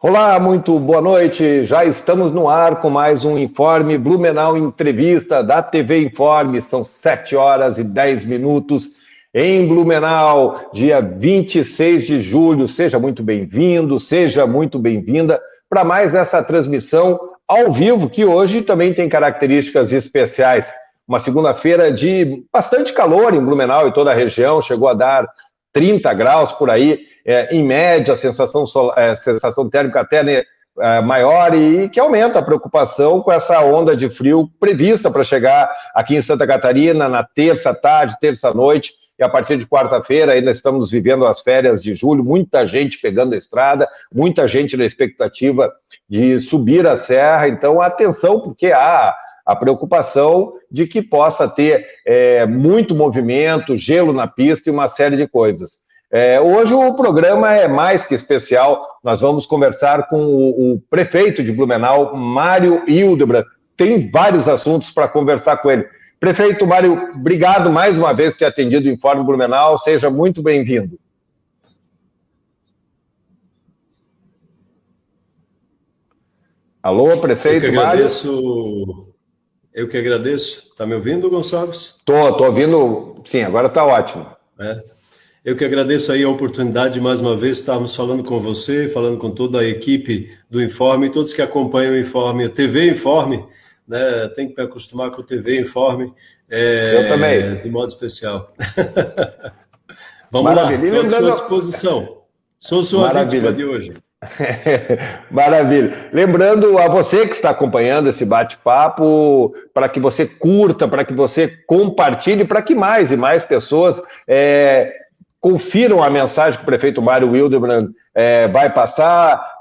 Olá, muito boa noite. Já estamos no ar com mais um Informe Blumenau Entrevista da TV Informe. São 7 horas e 10 minutos em Blumenau, dia 26 de julho. Seja muito bem-vindo, seja muito bem-vinda para mais essa transmissão ao vivo, que hoje também tem características especiais. Uma segunda-feira de bastante calor em Blumenau e toda a região, chegou a dar 30 graus por aí. Em média, a sensação térmica até maior e que aumenta a preocupação com essa onda de frio prevista para chegar aqui em Santa Catarina na terça tarde, terça noite, e a partir de quarta-feira ainda estamos vivendo as férias de julho, muita gente pegando a estrada, muita gente na expectativa de subir a serra, então atenção, porque há a preocupação de que possa ter muito movimento, gelo na pista e uma série de coisas. Hoje o programa é mais que especial, nós vamos conversar com o prefeito de Blumenau, Mário Hildebrand. Tem vários assuntos para conversar com ele. Prefeito Mário, obrigado mais uma vez por ter atendido o Informe Blumenau, seja muito bem-vindo. Alô, prefeito Mário? Eu que agradeço. Está me ouvindo, Gonçalves? Estou ouvindo, sim, agora está ótimo. Eu que agradeço aí a oportunidade de mais uma vez estarmos falando com você, falando com toda a equipe do Informe, todos que acompanham o Informe, a TV Informe, né? Tem que me acostumar com o TV Informe. Eu também. De modo especial. Vamos Maravilha. lá, estou à sua disposição. Sou sua vítima de hoje. Maravilha. Lembrando a você que está acompanhando esse bate-papo, para que você curta, para que você compartilhe, para que mais e mais pessoas confiram a mensagem que o prefeito Mário Hildebrand vai passar.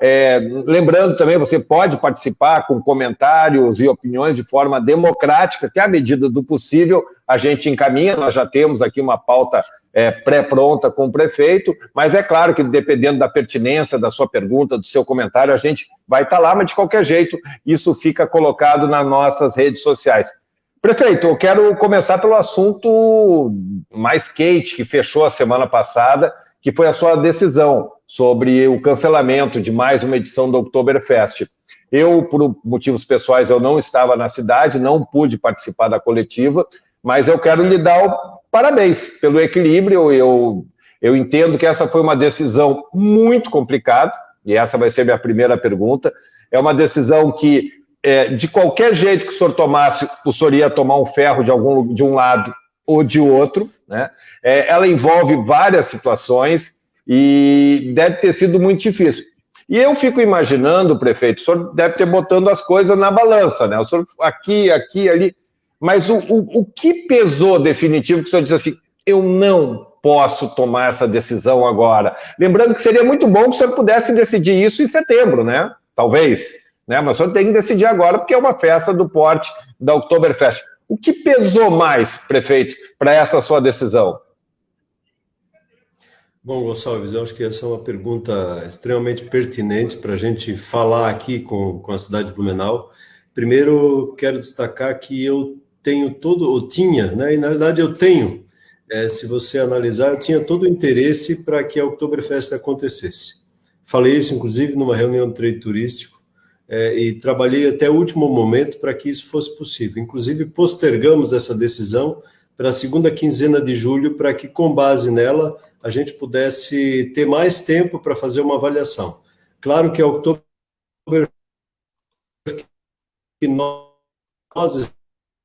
Lembrando também, você pode participar com comentários e opiniões de forma democrática, que à medida do possível a gente encaminha. Nós já temos aqui uma pauta pré-pronta com o prefeito, mas é claro que dependendo da pertinência da sua pergunta, do seu comentário, a gente vai estar lá, mas de qualquer jeito isso fica colocado nas nossas redes sociais. Prefeito, eu quero começar pelo assunto mais quente que fechou a semana passada, que foi a sua decisão sobre o cancelamento de mais uma edição do Oktoberfest. Eu, por motivos pessoais, eu não estava na cidade, não pude participar da coletiva, mas eu quero lhe dar o parabéns pelo equilíbrio. Eu entendo que essa foi uma decisão muito complicada, e essa vai ser minha primeira pergunta. É uma decisão que de qualquer jeito que o senhor tomasse, o senhor ia tomar um ferro de um lado ou de outro, né? Ela envolve várias situações e deve ter sido muito difícil. E eu fico imaginando, prefeito, o senhor deve ter botando as coisas na balança, né? O senhor aqui, ali, mas o que pesou definitivo que o senhor disse assim, eu não posso tomar essa decisão agora? Lembrando que seria muito bom que o senhor pudesse decidir isso em setembro, né? Talvez. Mas o senhor tem que decidir agora, porque é uma festa do porte da Oktoberfest. O que pesou mais, prefeito, para essa sua decisão? Bom, Gonçalves, eu acho que essa é uma pergunta extremamente pertinente para a gente falar aqui com a cidade de Blumenau. Primeiro, quero destacar que eu tinha, né? E na verdade eu tenho, se você analisar, eu tinha todo o interesse para que a Oktoberfest acontecesse. Falei isso, inclusive, numa reunião de trade turístico, e trabalhei até o último momento para que isso fosse possível. Inclusive, postergamos essa decisão para a segunda quinzena de julho, para que, com base nela, a gente pudesse ter mais tempo para fazer uma avaliação. Claro que a Oktoberfest que nós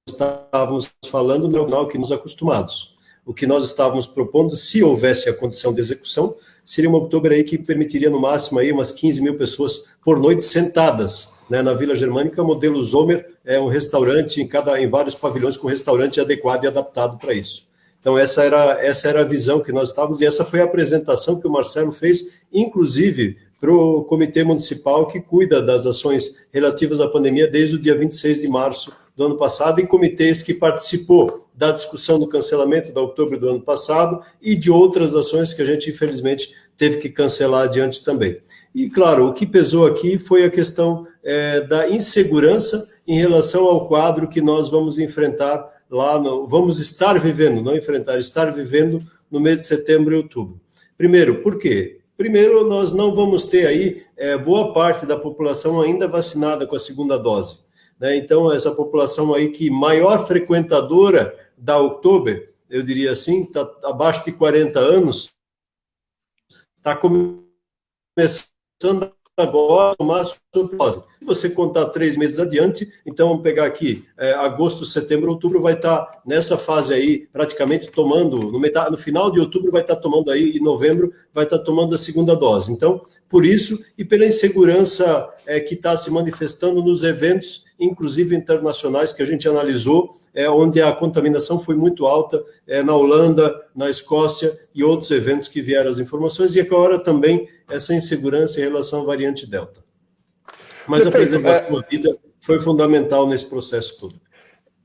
estávamos falando não é o que nos acostumados. O que nós estávamos propondo, se houvesse a condição de execução, seria uma Oktober aí que permitiria no máximo aí umas 15 mil pessoas por noite sentadas, né, na Vila Germânica, modelo Zomer, é um restaurante em vários pavilhões com restaurante adequado e adaptado para isso. Então essa era a visão que nós estávamos, e essa foi a apresentação que o Marcelo fez, inclusive para o Comitê Municipal que cuida das ações relativas à pandemia desde o dia 26 de março do ano passado, em comitês que participou da discussão do cancelamento da Oktober do ano passado e de outras ações que a gente, infelizmente, teve que cancelar adiante também. E, claro, o que pesou aqui foi a questão da insegurança em relação ao quadro que nós vamos enfrentar vamos estar vivendo, não enfrentar, estar vivendo no mês de setembro e outubro. Primeiro, por quê? Primeiro, nós não vamos ter aí boa parte da população ainda vacinada com a segunda dose, né? Então, essa população aí que maior frequentadora da Oktober, eu diria assim, está abaixo de 40 anos, está começando agora a tomar a sua dose. Se você contar 3 meses adiante, então vamos pegar aqui, agosto, setembro, outubro, vai estar nessa fase aí, praticamente tomando, no final de outubro vai estar tomando aí, em novembro vai estar tomando a segunda dose. Então, por isso, e pela insegurança que está se manifestando nos eventos, inclusive internacionais, que a gente analisou, onde a contaminação foi muito alta, na Holanda, na Escócia e outros eventos que vieram as informações, e agora também essa insegurança em relação à variante Delta. Mas perfeito. A preservação da vida foi fundamental nesse processo todo.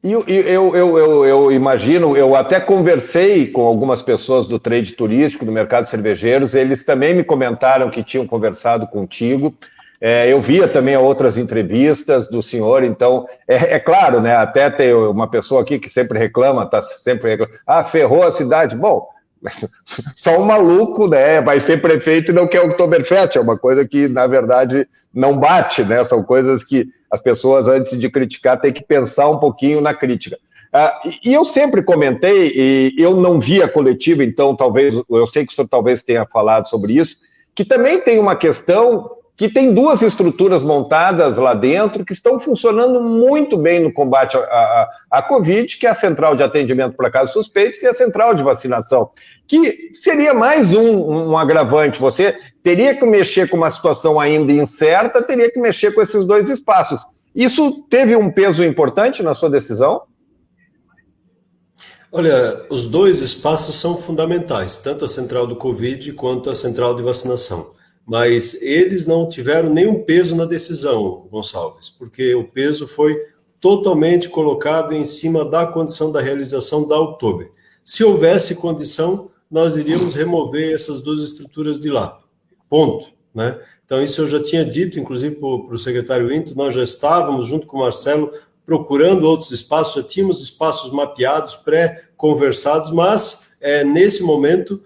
Eu imagino, eu até conversei com algumas pessoas do trade turístico, do mercado de cervejeiros, eles também me comentaram que tinham conversado contigo. Eu via também outras entrevistas do senhor, então, claro, né, até tem uma pessoa aqui que sempre reclama, está sempre reclamando, ferrou a cidade. Bom, só um maluco, né, vai ser prefeito e não quer o Oktoberfest, é uma coisa que, na verdade, não bate, né, são coisas que as pessoas, antes de criticar, têm que pensar um pouquinho na crítica. E eu sempre comentei, e eu não vi a coletiva, então talvez, eu sei que o senhor talvez tenha falado sobre isso, que também tem uma questão que tem 2 estruturas montadas lá dentro que estão funcionando muito bem no combate à Covid, que é a central de atendimento para casos suspeitos e a central de vacinação, que seria mais um agravante. Você teria que mexer com uma situação ainda incerta, teria que mexer com esses 2 espaços. Isso teve um peso importante na sua decisão? Olha, os 2 espaços são fundamentais, tanto a central do Covid quanto a central de vacinação. Mas eles não tiveram nenhum peso na decisão, Gonçalves, porque o peso foi totalmente colocado em cima da condição da realização da Oktober. Se houvesse condição, nós iríamos remover essas 2 estruturas de lá. Ponto, né? Então, isso eu já tinha dito, inclusive, para o secretário Into, nós já estávamos, junto com o Marcelo, procurando outros espaços, já tínhamos espaços mapeados, pré-conversados, mas, nesse momento,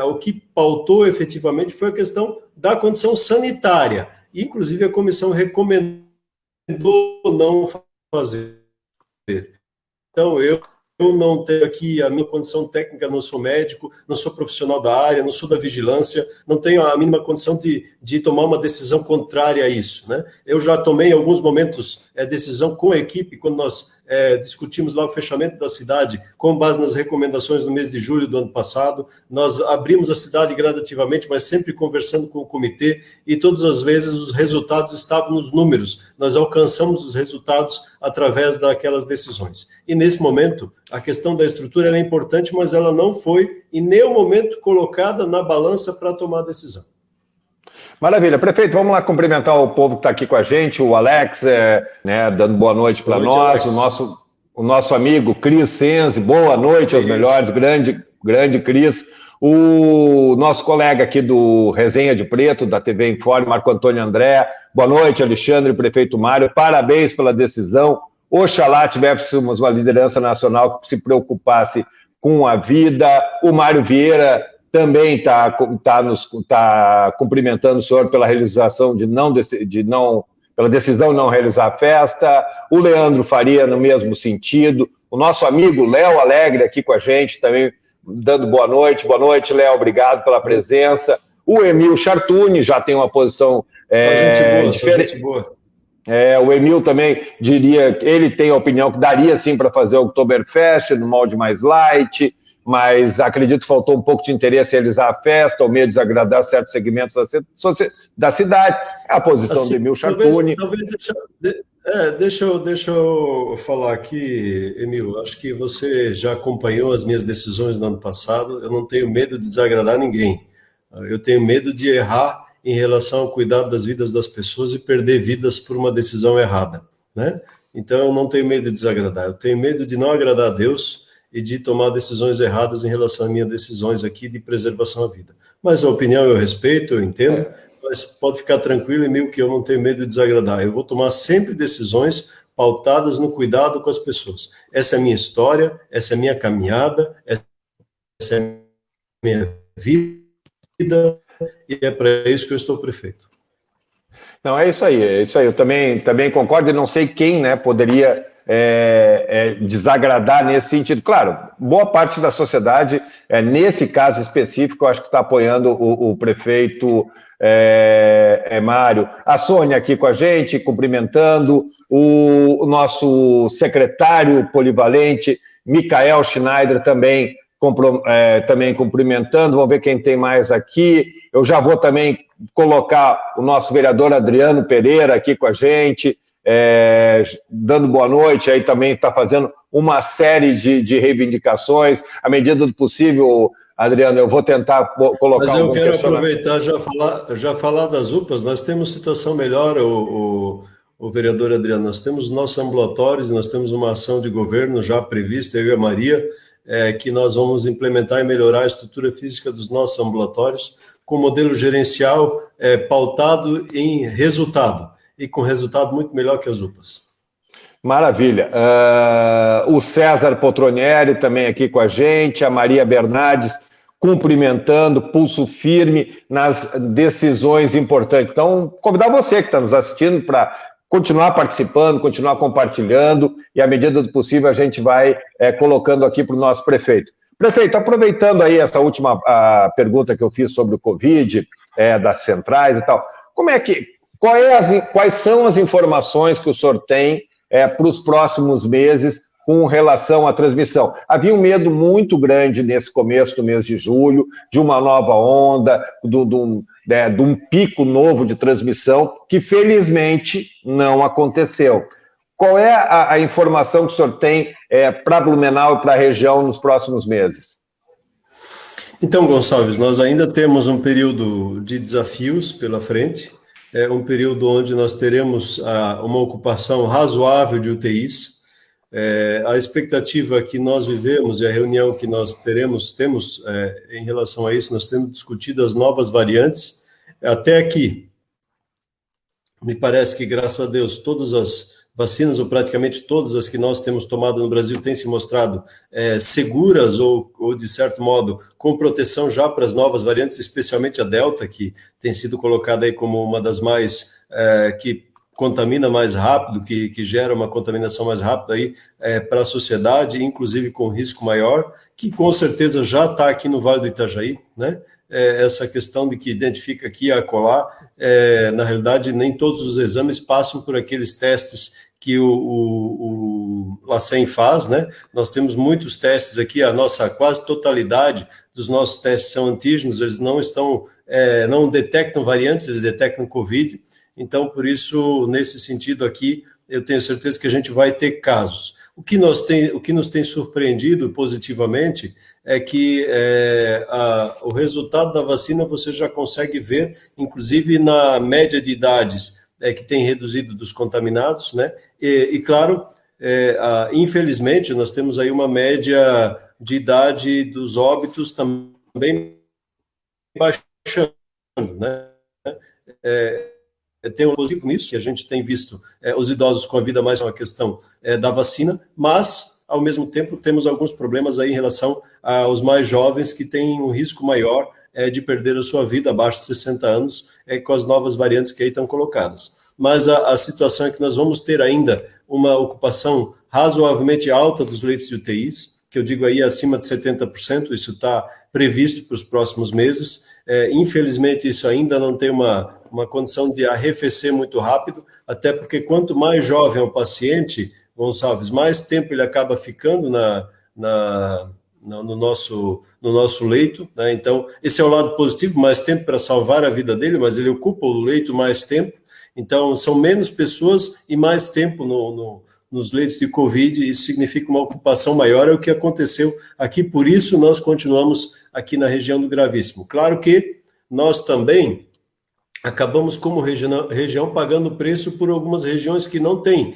o que pautou efetivamente foi a questão da condição sanitária. Inclusive, a comissão recomendou não fazer. Então, eu não tenho aqui a minha condição técnica, não sou médico, não sou profissional da área, não sou da vigilância, não tenho a mínima condição de tomar uma decisão contrária a isso, né? Eu já tomei em alguns momentos decisão com a equipe, quando nós discutimos lá o fechamento da cidade, com base nas recomendações no mês de julho do ano passado. Nós abrimos a cidade gradativamente, mas sempre conversando com o comitê, e todas as vezes os resultados estavam nos números. Nós alcançamos os resultados através daquelas decisões. E nesse momento, a questão da estrutura é importante, mas ela não foi em nenhum momento colocada na balança para tomar a decisão. Maravilha. Prefeito, vamos lá cumprimentar o povo que está aqui com a gente, o Alex, dando boa noite para nós, o nosso amigo Cris Senzi, boa noite aos melhores, grande Cris, o nosso colega aqui do Resenha de Preto, da TV Informe, Marco Antônio André, boa noite, Alexandre, prefeito Mário, parabéns pela decisão, oxalá tivéssemos uma liderança nacional que se preocupasse com a vida, o Mário Vieira também está cumprimentando o senhor pela realização pela decisão de não realizar a festa, o Leandro Faria no mesmo sentido, o nosso amigo Léo Alegre aqui com a gente também dando boa noite, Léo, obrigado pela presença, o Emil Chartuni já tem uma posição gente boa. O Emil também diria, ele tem a opinião que daria sim para fazer o Oktoberfest no molde mais light, mas acredito que faltou um pouco de interesse em realizar a festa, ou medo de desagradar certos segmentos da cidade. É a posição assim, do Emil Chartuni. Deixa eu falar aqui, Emil, acho que você já acompanhou as minhas decisões no ano passado, eu não tenho medo de desagradar ninguém, eu tenho medo de errar em relação ao cuidado das vidas das pessoas e perder vidas por uma decisão errada, né? Então eu não tenho medo de desagradar, eu tenho medo de não agradar a Deus e de tomar decisões erradas em relação às minhas decisões aqui de preservação à vida. Mas a opinião eu respeito, eu entendo, mas pode ficar tranquilo, Emil, que eu não tenho medo de desagradar. Eu vou tomar sempre decisões pautadas no cuidado com as pessoas. Essa é a minha história, essa é a minha caminhada, essa é a minha vida, e é para isso que eu estou prefeito. Não, é isso aí, é isso aí. Eu também concordo e não sei quem, né, poderia desagradar nesse sentido. Claro, boa parte da sociedade, nesse caso específico, eu acho que está apoiando o prefeito Mário. A Sônia aqui com a gente, cumprimentando, o nosso secretário polivalente, Michael Schneider, também cumprimentando. Vamos ver quem tem mais aqui. Eu já vou também colocar o nosso vereador Adriano Pereira aqui com a gente, dando boa noite, aí também está fazendo uma série de reivindicações. À medida do possível, Adriano, eu vou tentar colocar... Mas eu quero aproveitar já falar das UPAs. Nós temos situação melhor, o vereador Adriano, nós temos nossos ambulatórios, nós temos uma ação de governo já prevista, eu e a Maria, que nós vamos implementar e melhorar a estrutura física dos nossos ambulatórios, com modelo gerencial pautado em resultado, e com resultado muito melhor que as UPAs. Maravilha. O César Potronieri também aqui com a gente, a Maria Bernardes cumprimentando, pulso firme nas decisões importantes. Então, convidar você que está nos assistindo para continuar participando, continuar compartilhando, e à medida do possível a gente vai colocando aqui para o nosso prefeito. Prefeito, aproveitando aí essa última pergunta que eu fiz sobre o Covid, das centrais e tal, quais são as informações que o senhor tem para os próximos meses com relação à transmissão? Havia um medo muito grande nesse começo do mês de julho, de uma nova onda, de um pico novo de transmissão, que felizmente não aconteceu. Qual é a informação que o senhor tem para Blumenau e para a região nos próximos meses? Então, Gonçalves, nós ainda temos um período de desafios pela frente, um período onde nós teremos uma ocupação razoável de UTIs. A expectativa que nós vivemos e a reunião que nós temos em relação a isso, nós temos discutido as novas variantes. Até aqui, me parece que, graças a Deus, todas as vacinas, ou praticamente todas as que nós temos tomado no Brasil, têm se mostrado seguras ou, de certo modo, com proteção já para as novas variantes, especialmente a Delta, que tem sido colocada aí como uma das mais, que contamina mais rápido, que gera uma contaminação mais rápida aí para a sociedade, inclusive com risco maior, que com certeza já está aqui no Vale do Itajaí, né? Essa questão de que identifica aqui e acolá, na realidade, nem todos os exames passam por aqueles testes que o LACEN faz, né? Nós temos muitos testes aqui, a nossa quase totalidade dos nossos testes são antígenos, eles não detectam variantes, eles detectam Covid. Então, por isso, nesse sentido aqui, eu tenho certeza que a gente vai ter casos. O que nos tem surpreendido positivamente é que o resultado da vacina você já consegue ver, inclusive na média de idades que tem reduzido dos contaminados, né? E claro, infelizmente, nós temos aí uma média de idade dos óbitos também baixando, né? Tem um positivo nisso, que a gente tem visto os idosos com a vida mais uma questão da vacina, mas, ao mesmo tempo, temos alguns problemas aí em relação aos mais jovens que têm um risco maior de perder a sua vida abaixo de 60 anos com as novas variantes que aí estão colocadas. Mas a situação é que nós vamos ter ainda uma ocupação razoavelmente alta dos leitos de UTIs, que eu digo aí acima de 70%, isso está previsto para os próximos meses. Infelizmente, isso ainda não tem uma condição de arrefecer muito rápido, até porque quanto mais jovem é o paciente, Gonçalves, mais tempo ele acaba ficando no nosso leito, né? Então, esse é o lado positivo, mais tempo para salvar a vida dele, mas ele ocupa o leito mais tempo, então são menos pessoas e mais tempo nos leitos de Covid, isso significa uma ocupação maior, é o que aconteceu aqui, por isso nós continuamos aqui na região do Gravíssimo. Claro que nós também acabamos como região pagando preço por algumas regiões que não têm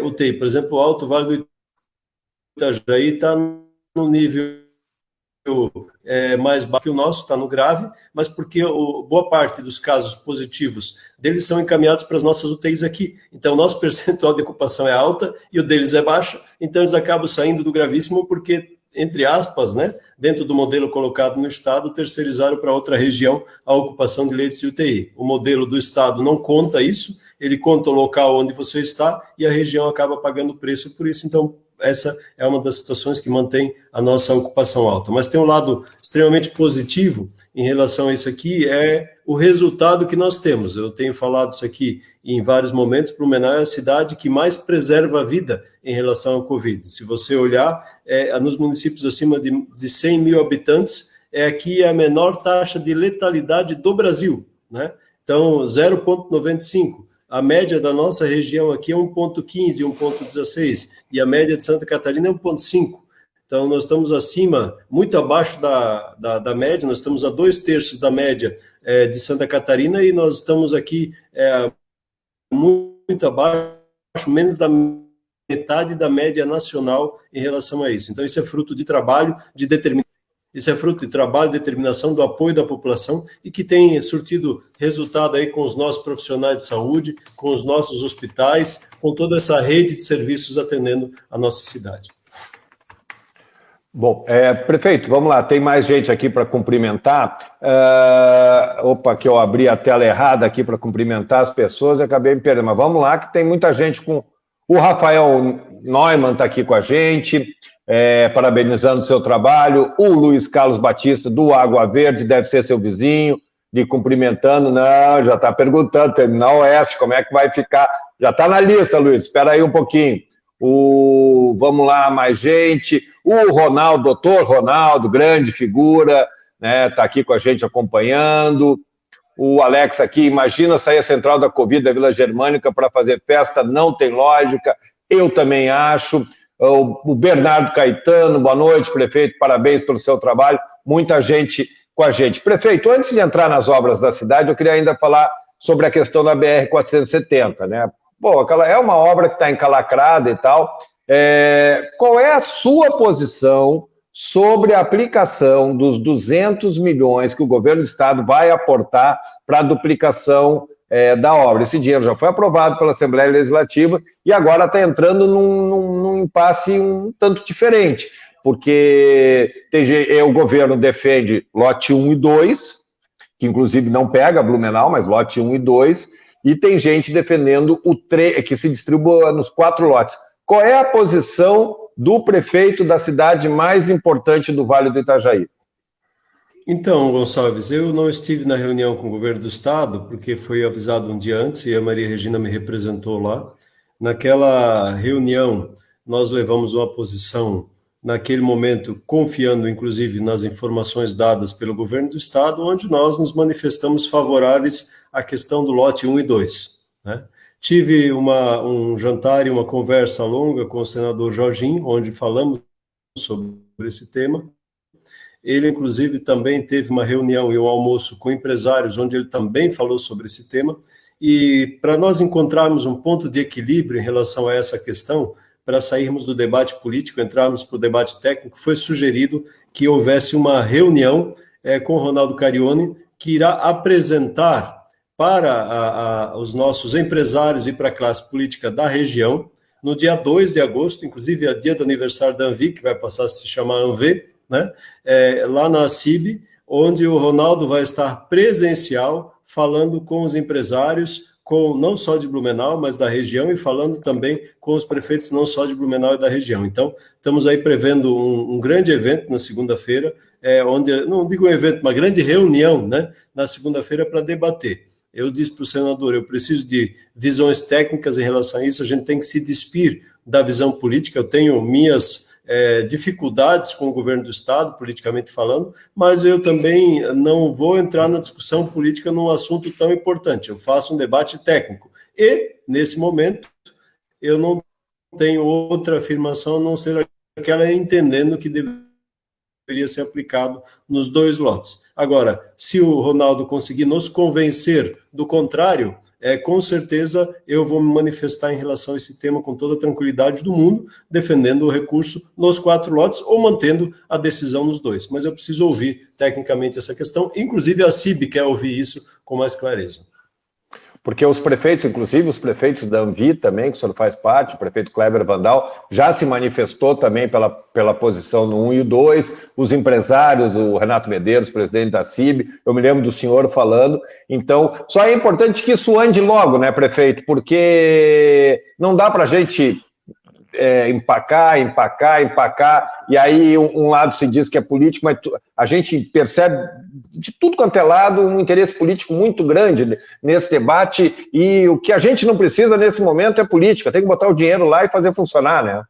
UTI, por exemplo, o Alto Vale do Itajaí está no nível mais baixo que o nosso, está no grave, mas porque boa parte dos casos positivos deles são encaminhados para as nossas UTIs aqui. Então, o nosso percentual de ocupação é alta e o deles é baixo, então eles acabam saindo do gravíssimo porque entre aspas, né, dentro do modelo colocado no Estado, terceirizaram para outra região a ocupação de leitos de UTI. O modelo do Estado não conta isso, ele conta o local onde você está e a região acaba pagando o preço por isso. Então, essa é uma das situações que mantém a nossa ocupação alta. Mas tem um lado extremamente positivo em relação a isso aqui, é o resultado que nós temos. Eu tenho falado isso aqui em vários momentos. Blumenau é a cidade que mais preserva a vida em relação ao Covid. Se você olhar, nos municípios acima de 100 mil habitantes, aqui a menor taxa de letalidade do Brasil, né? Então, 0,95. A média da nossa região aqui é 1,15, 1,16, e a média de Santa Catarina é 1,5. Então, nós estamos acima, muito abaixo da média, nós estamos a 2/3 da média de Santa Catarina, e nós estamos aqui muito abaixo, menos da metade da média nacional em relação a isso. Então, isso é fruto de trabalho, de determinação. Isso é fruto de trabalho, determinação, do apoio da população e que tem surtido resultado aí com os nossos profissionais de saúde, com os nossos hospitais, com toda essa rede de serviços atendendo a nossa cidade. Bom, prefeito, vamos lá, tem mais gente aqui para cumprimentar. Opa, que eu abri a tela errada aqui para cumprimentar as pessoas e acabei me perdendo, mas vamos lá que tem muita gente com... O Rafael Neumann está aqui com a gente, parabenizando o seu trabalho. O Luiz Carlos Batista, do Água Verde, deve ser seu vizinho, lhe cumprimentando. Não, já está perguntando, Terminal Oeste, como é que vai ficar? Já está na lista, Luiz, espera aí um pouquinho. Vamos lá, mais gente. O Ronaldo, doutor Ronaldo, grande figura, né, está aqui com a gente acompanhando. O Alex aqui, imagina sair a central da Covid da Vila Germânica para fazer festa, não tem lógica, eu também acho. O Bernardo Caetano, boa noite, prefeito, parabéns pelo seu trabalho, muita gente com a gente. Prefeito, antes de entrar nas obras da cidade, eu queria ainda falar sobre a questão da BR-470, né? Bom, aquela é uma obra que está encalacrada e tal. Qual é a sua posição sobre a aplicação dos 200 milhões que o governo do estado vai aportar para a duplicação da obra? Esse dinheiro já foi aprovado pela Assembleia Legislativa e agora está entrando num impasse um tanto diferente, porque o governo defende lote 1 e 2, que inclusive não pega Blumenau, mas lote 1 e 2, e tem gente defendendo que se distribua nos 4 lotes. Qual é a posição do prefeito da cidade mais importante do Vale do Itajaí? Então, Gonçalves, eu não estive na reunião com o governo do estado, porque foi avisado um dia antes e a Maria Regina me representou lá. Naquela reunião, nós levamos uma posição, naquele momento, confiando inclusive nas informações dadas pelo governo do estado, onde nós nos manifestamos favoráveis à questão do lote 1 e 2, né? Tive um jantar e uma conversa longa com o senador Jorginho, onde falamos sobre esse tema. Ele, inclusive, também teve uma reunião e um almoço com empresários, onde ele também falou sobre esse tema. E para nós encontrarmos um ponto de equilíbrio em relação a essa questão, para sairmos do debate político, entrarmos para o debate técnico, foi sugerido que houvesse uma reunião com o Ronaldo Carione, que irá apresentar para os nossos empresários e para a classe política da região, no dia 2 de agosto, inclusive é dia do aniversário da Anvi, que vai passar a se chamar Anvi, né? Lá na CIB, onde o Ronaldo vai estar presencial, falando com os empresários, não só de Blumenau, mas da região, e falando também com os prefeitos não só de Blumenau e da região. Então, estamos aí prevendo um grande evento na segunda-feira, onde, não digo um evento, uma grande reunião, né, na segunda-feira para debater. Eu disse para o senador, eu preciso de visões técnicas em relação a isso, a gente tem que se despir da visão política, eu tenho minhas dificuldades com o governo do estado, politicamente falando, mas eu também não vou entrar na discussão política num assunto tão importante, eu faço um debate técnico, e, nesse momento, eu não tenho outra afirmação a não ser aquela entendendo que deveria ser aplicado nos 2 lotes. Agora, se o Ronaldo conseguir nos convencer do contrário, com certeza eu vou me manifestar em relação a esse tema com toda a tranquilidade do mundo, defendendo o recurso nos 4 lotes ou mantendo a decisão nos 2. Mas eu preciso ouvir tecnicamente essa questão, inclusive a CIB quer ouvir isso com mais clareza. Porque os prefeitos, inclusive os prefeitos da Anvi também, que o senhor faz parte, o prefeito Kleber Vandal, já se manifestou também pela posição no 1 e o 2, os empresários, o Renato Medeiros, presidente da CIB, eu me lembro do senhor falando. Então, só é importante que isso ande logo, né, prefeito? Porque não dá para a gente empacar, e aí um lado se diz que é político, mas a gente percebe de tudo quanto é lado um interesse político muito grande nesse debate, e o que a gente não precisa nesse momento é política, tem que botar o dinheiro lá e fazer funcionar, né?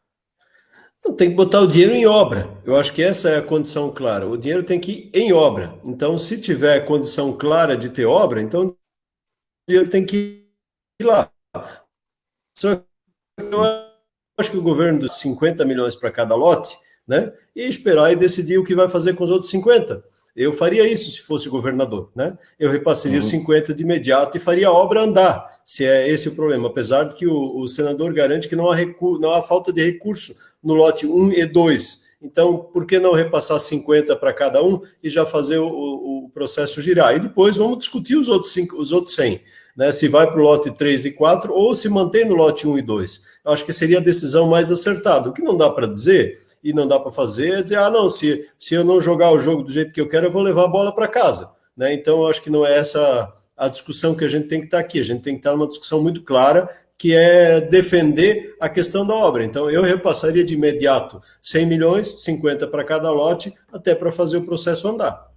Não, tem que botar o dinheiro em obra. Eu acho que essa é a condição clara. O dinheiro tem que ir em obra. Então, se tiver condição clara de ter obra, então o dinheiro tem que ir lá. Só que eu acho que o governo dos 50 milhões para cada lote, né? E esperar e decidir o que vai fazer com os outros 50. Eu faria isso se fosse governador, né? Eu repassaria os 50 de imediato e faria a obra andar, se é esse o problema. Apesar de que o senador garante que não há falta de recurso no lote 1 e 2. Então, por que não repassar 50 para cada um e já fazer o processo girar? E depois vamos discutir os outros 100, né? Se vai para o lote 3 e 4 ou se mantém no lote 1 e 2. Eu acho que seria a decisão mais acertada. O que não dá para dizer e não dá para fazer é dizer, não, se eu não jogar o jogo do jeito que eu quero, eu vou levar a bola para casa, né? Então, eu acho que não é essa a discussão que a gente tem que estar aqui. A gente tem que estar numa discussão muito clara, que é defender a questão da obra. Então, eu repassaria de imediato 100 milhões, 50 para cada lote, até para fazer o processo andar.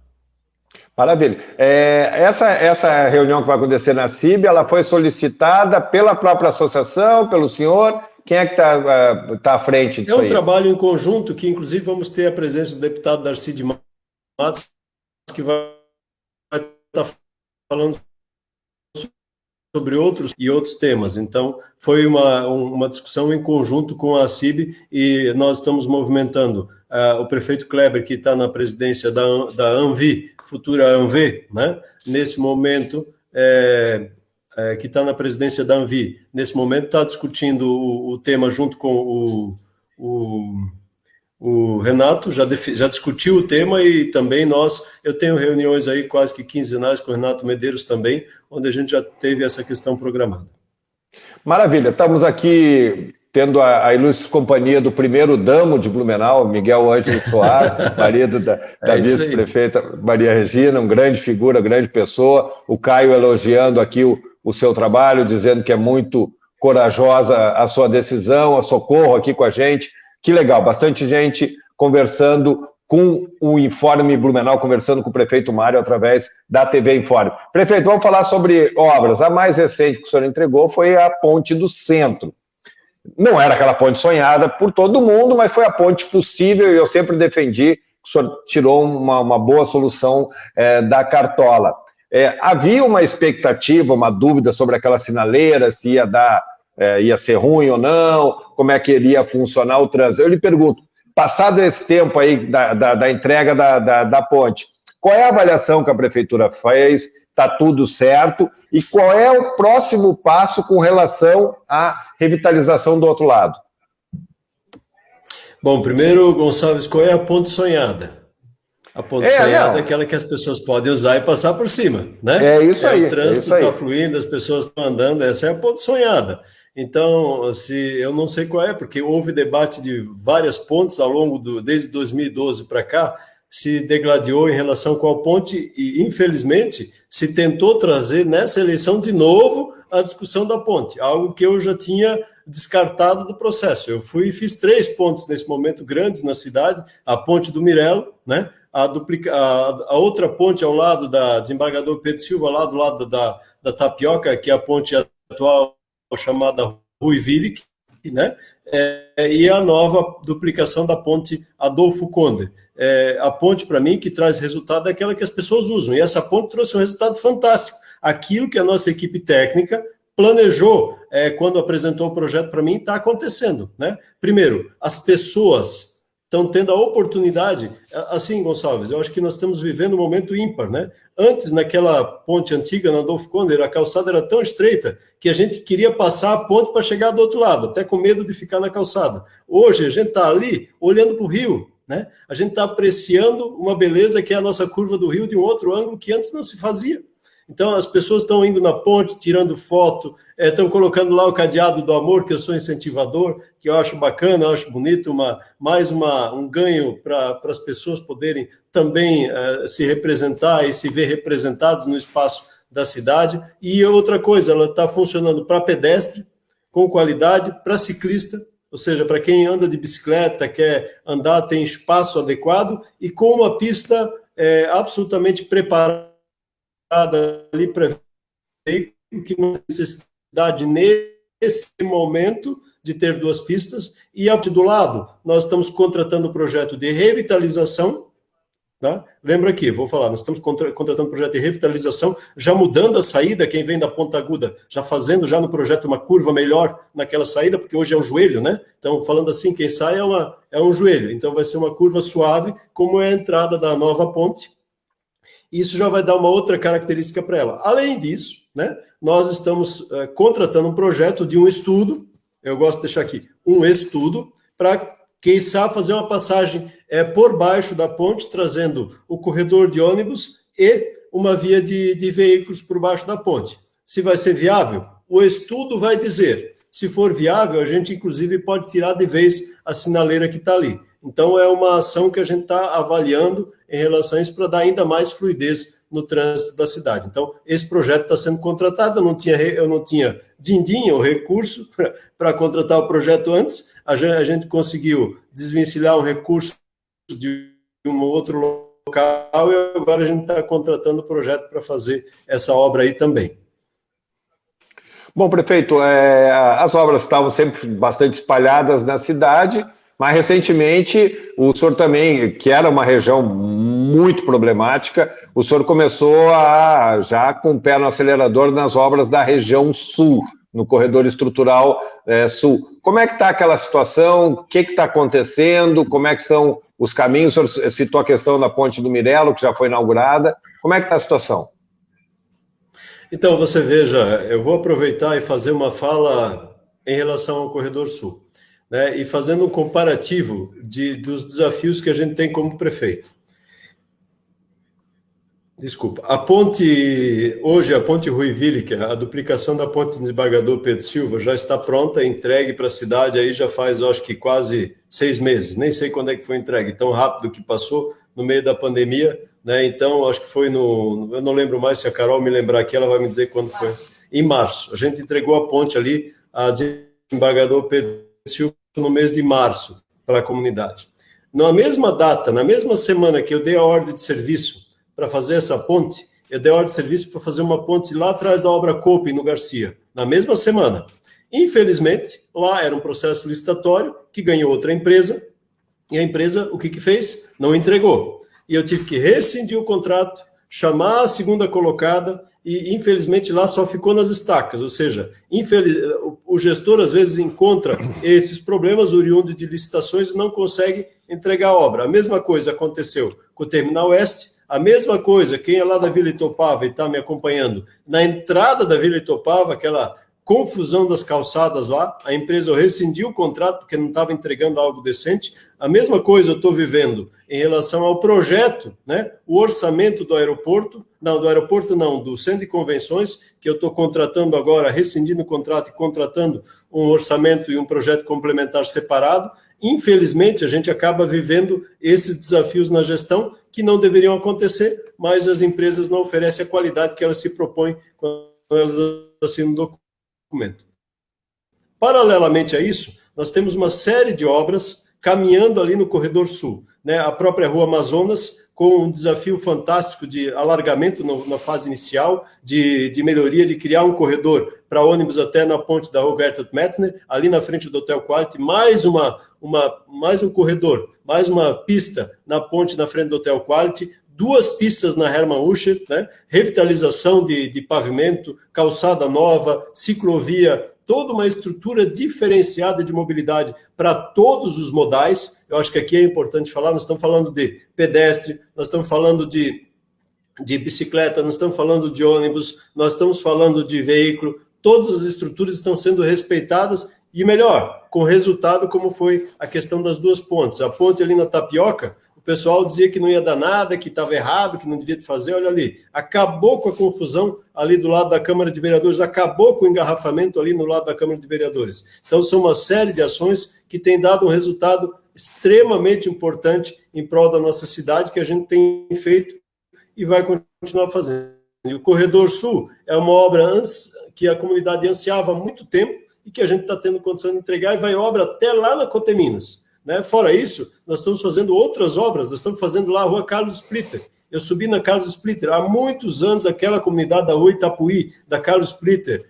Maravilha. Essa reunião que vai acontecer na CIB, ela foi solicitada pela própria associação, pelo senhor? Quem é que está à frente disso aí? É um trabalho em conjunto, que inclusive vamos ter a presença do deputado Darcy de Matos, que vai estar falando sobre outros temas. Então, foi uma discussão em conjunto com a CIB, e nós estamos movimentando o prefeito Kleber, que está na presidência da Anvi, futura Anvi, né? Nesse momento, que está na presidência da Anvi, nesse momento está discutindo o tema junto com o Renato, já discutiu o tema, e também eu tenho reuniões aí quase que quinzenais com o Renato Medeiros também, onde a gente já teve essa questão programada. Maravilha, estamos aqui tendo a ilustre companhia do primeiro damo de Blumenau, Miguel Ângelo Soares, marido da vice-prefeita Maria Regina, uma grande figura, grande pessoa, o Caio elogiando aqui o seu trabalho, dizendo que é muito corajosa a sua decisão, a socorro aqui com a gente. Que legal, bastante gente conversando com o Informe Blumenau, conversando com o prefeito Mário através da TV Informe. Prefeito, vamos falar sobre obras. A mais recente que o senhor entregou foi a Ponte do Centro. Não era aquela ponte sonhada por todo mundo, mas foi a ponte possível, e eu sempre defendi que o senhor tirou uma boa solução da cartola. Havia uma expectativa, uma dúvida sobre aquela sinaleira, se ia ser ruim ou não, como é que iria funcionar o trânsito. Eu lhe pergunto, passado esse tempo aí da entrega da ponte, qual é a avaliação que a prefeitura fez? Está tudo certo? E qual é o próximo passo com relação à revitalização do outro lado? Bom, primeiro, Gonçalves, qual é a ponte sonhada? A ponte sonhada é aquela que as pessoas podem usar e passar por cima, né? É isso aí. O trânsito está fluindo, as pessoas estão andando, essa é a ponte sonhada. Então, eu não sei qual é, porque houve debate de várias pontes ao longo desde 2012 para cá, se degladiou em relação com a ponte, e infelizmente se tentou trazer nessa eleição de novo a discussão da ponte, algo que eu já tinha descartado do processo. Eu fiz 3 pontes nesse momento grandes na cidade, a ponte do Mirelo, né? A outra ponte ao lado da Desembargador Pedro Silva, lá do lado da Tapioca, que é a ponte atual chamada Rui Willig, né? E a nova duplicação da ponte Adolfo Conde. A ponte, para mim, que traz resultado é aquela que as pessoas usam, e essa ponte trouxe um resultado fantástico. Aquilo que a nossa equipe técnica planejou quando apresentou o projeto para mim está acontecendo, né? Primeiro, as pessoas estão tendo a oportunidade, assim, Gonçalves, eu acho que nós estamos vivendo um momento ímpar, né? Antes, naquela ponte antiga, na Adolfo Conde, a calçada era tão estreita que a gente queria passar a ponte para chegar do outro lado, até com medo de ficar na calçada. Hoje, a gente está ali olhando para o rio, né? A gente está apreciando uma beleza que é a nossa curva do rio de um outro ângulo que antes não se fazia. Então, as pessoas estão indo na ponte, tirando foto, estão colocando lá o cadeado do amor, que eu sou incentivador, que eu acho bacana, eu acho bonito, um ganho para as pessoas poderem também se representar e se ver representados no espaço da cidade. E outra coisa, ela está funcionando para pedestre, com qualidade, para ciclista, ou seja, para quem anda de bicicleta, quer andar, tem espaço adequado, e com uma pista absolutamente preparada ali para veículo, que não tem necessidade nesse momento de ter duas pistas. E do lado, nós estamos contratando um projeto de revitalização. Tá? Lembra aqui, vou falar, nós estamos contratando um projeto de revitalização, já mudando a saída, quem vem da Ponta Aguda, já fazendo já no projeto uma curva melhor naquela saída, porque hoje é um joelho, né? Então, falando assim, quem sai é um joelho, então vai ser uma curva suave, como é a entrada da nova ponte. Isso já vai dar uma outra característica para ela. Além disso, né, nós estamos contratando um projeto de um estudo, eu gosto de deixar aqui, um estudo, para quem sabe fazer uma passagem por baixo da ponte, trazendo o corredor de ônibus e uma via de veículos por baixo da ponte. Se vai ser viável, o estudo vai dizer. Se for viável, a gente, inclusive, pode tirar de vez a sinaleira que está ali. Então, é uma ação que a gente está avaliando em relação a isso para dar ainda mais fluidez no trânsito da cidade. Então, esse projeto está sendo contratado, eu não tinha din-din, ou recurso, para contratar o projeto antes, a gente conseguiu desvencilhar um recurso de um outro local e agora a gente está contratando o projeto para fazer essa obra aí também. Bom, prefeito, as obras estavam sempre bastante espalhadas na cidade, mas recentemente o senhor também, que era uma região muito problemática, o senhor começou já com o pé no acelerador nas obras da região sul, no corredor estrutural sul. Como é que está aquela situação? O que está acontecendo? Como é que são os caminhos? O senhor citou a questão da Ponte do Mirelo, que já foi inaugurada. Como é que está a situação? Então, você veja, eu vou aproveitar e fazer uma fala em relação ao corredor sul, né, e fazendo um comparativo dos desafios que a gente tem como prefeito. Desculpa, hoje a ponte Ruiville, que é a duplicação da ponte desembargador Pedro Silva, já está pronta, entregue para a cidade, aí já faz, eu acho que quase 6 meses, nem sei quando é que foi entregue, tão rápido que passou no meio da pandemia, né? Então acho que foi eu não lembro mais, se a Carol me lembrar aqui, ela vai me dizer quando foi. Em março, a gente entregou a ponte ali, a desembargador Pedro Silva, no mês de março, para a comunidade. Na mesma data, na mesma semana que eu dei a ordem de serviço para fazer essa ponte, eu dei a ordem de serviço para fazer uma ponte lá atrás da obra Cope, no Garcia, na mesma semana. Infelizmente, lá era um processo licitatório que ganhou outra empresa, e a empresa, o que fez? Não entregou. E eu tive que rescindir o contrato, chamar a segunda colocada, e infelizmente lá só ficou nas estacas, ou seja, o gestor às vezes encontra esses problemas oriundos de licitações e não consegue entregar a obra. A mesma coisa aconteceu com o Terminal Oeste, a mesma coisa, quem é lá da Vila Itopava e está me acompanhando, na entrada da Vila Itopava, aquela confusão das calçadas lá, a empresa rescindiu o contrato porque não estava entregando algo decente. A mesma coisa eu estou vivendo em relação ao projeto, né? O orçamento do aeroporto, do centro de convenções, que eu estou contratando agora, rescindindo o contrato e contratando um orçamento e um projeto complementar separado. Infelizmente, a gente acaba vivendo esses desafios na gestão que não deveriam acontecer, mas as empresas não oferecem a qualidade que elas se propõem quando elas assinam o documento. Paralelamente a isso, nós temos uma série de obras caminhando ali no Corredor Sul, né? A própria Rua Amazonas, com um desafio fantástico de alargamento na fase inicial, de melhoria, de criar um corredor para ônibus até na ponte da Rua Gertrude Metzner, ali na frente do Hotel Quality, mais um corredor, mais uma pista na ponte na frente do Hotel Quality, 2 pistas na Hermann Uscher, né? Revitalização de pavimento, calçada nova, ciclovia, toda uma estrutura diferenciada de mobilidade para todos os modais. Eu acho que aqui é importante falar, nós estamos falando de pedestre, nós estamos falando de bicicleta, nós estamos falando de ônibus, nós estamos falando de veículo, todas as estruturas estão sendo respeitadas e melhor, com resultado como foi a questão das 2 pontes. A ponte ali na Tapioca, o pessoal dizia que não ia dar nada, que estava errado, que não devia fazer, olha ali, acabou com a confusão ali do lado da Câmara de Vereadores, acabou com o engarrafamento ali no lado da Câmara de Vereadores. Então, são uma série de ações que têm dado um resultado extremamente importante em prol da nossa cidade, que a gente tem feito e vai continuar fazendo. E o Corredor Sul é uma obra que a comunidade ansiava há muito tempo e que a gente está tendo condição de entregar, e vai obra até lá na Coteminas. Né? Fora isso, nós estamos fazendo outras obras, nós estamos fazendo lá a Rua Carlos Splitter. Eu subi na Carlos Splitter, há muitos anos, aquela comunidade da Rua Itapuí, da Carlos Splitter,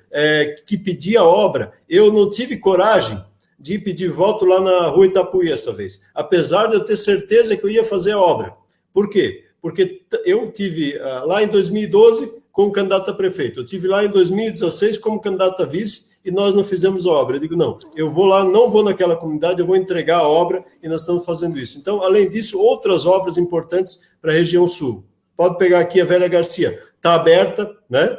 que pedia obra. Eu não tive coragem de pedir voto lá na Rua Itapuí essa vez, apesar de eu ter certeza que eu ia fazer a obra. Por quê? Porque eu tive lá em 2012 como candidato a prefeito, eu tive lá em 2016 como candidato a vice e nós não fizemos a obra. Eu digo, não, eu vou lá, não vou naquela comunidade, eu vou entregar a obra e nós estamos fazendo isso. Então, além disso, outras obras importantes para a região sul. Pode pegar aqui a Velha Garcia, está aberta, né?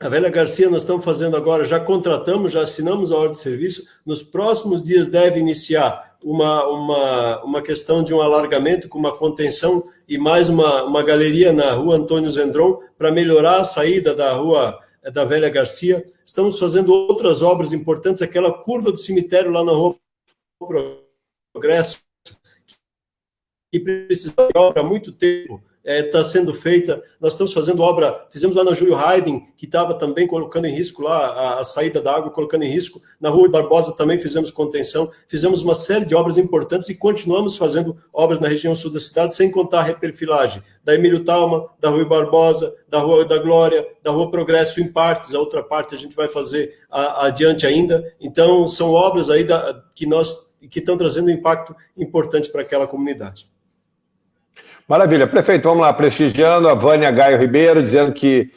A Velha Garcia nós estamos fazendo agora, já contratamos, já assinamos a ordem de serviço, nos próximos dias deve iniciar uma questão de um alargamento com uma contenção e mais uma galeria na Rua Antônio Zendron para melhorar a saída da Rua da Velha Garcia. Estamos fazendo outras obras importantes, aquela curva do cemitério lá na Rua Progresso, que precisa de obra há muito tempo, está sendo feita. Nós estamos fazendo obra, fizemos lá na Júlio Haydn, que estava também colocando em risco lá a saída da água, colocando em risco. Na Rua Barbosa também fizemos contenção, fizemos uma série de obras importantes e continuamos fazendo obras na região sul da cidade, sem contar a reperfilagem da Emílio Talma, da Rua Barbosa, da Rua da Glória, da Rua Progresso em partes, a outra parte a gente vai fazer adiante ainda. Então, são obras aí que estão trazendo um impacto importante para aquela comunidade. Maravilha. Prefeito, vamos lá, prestigiando a Vânia Gaio Ribeiro, dizendo que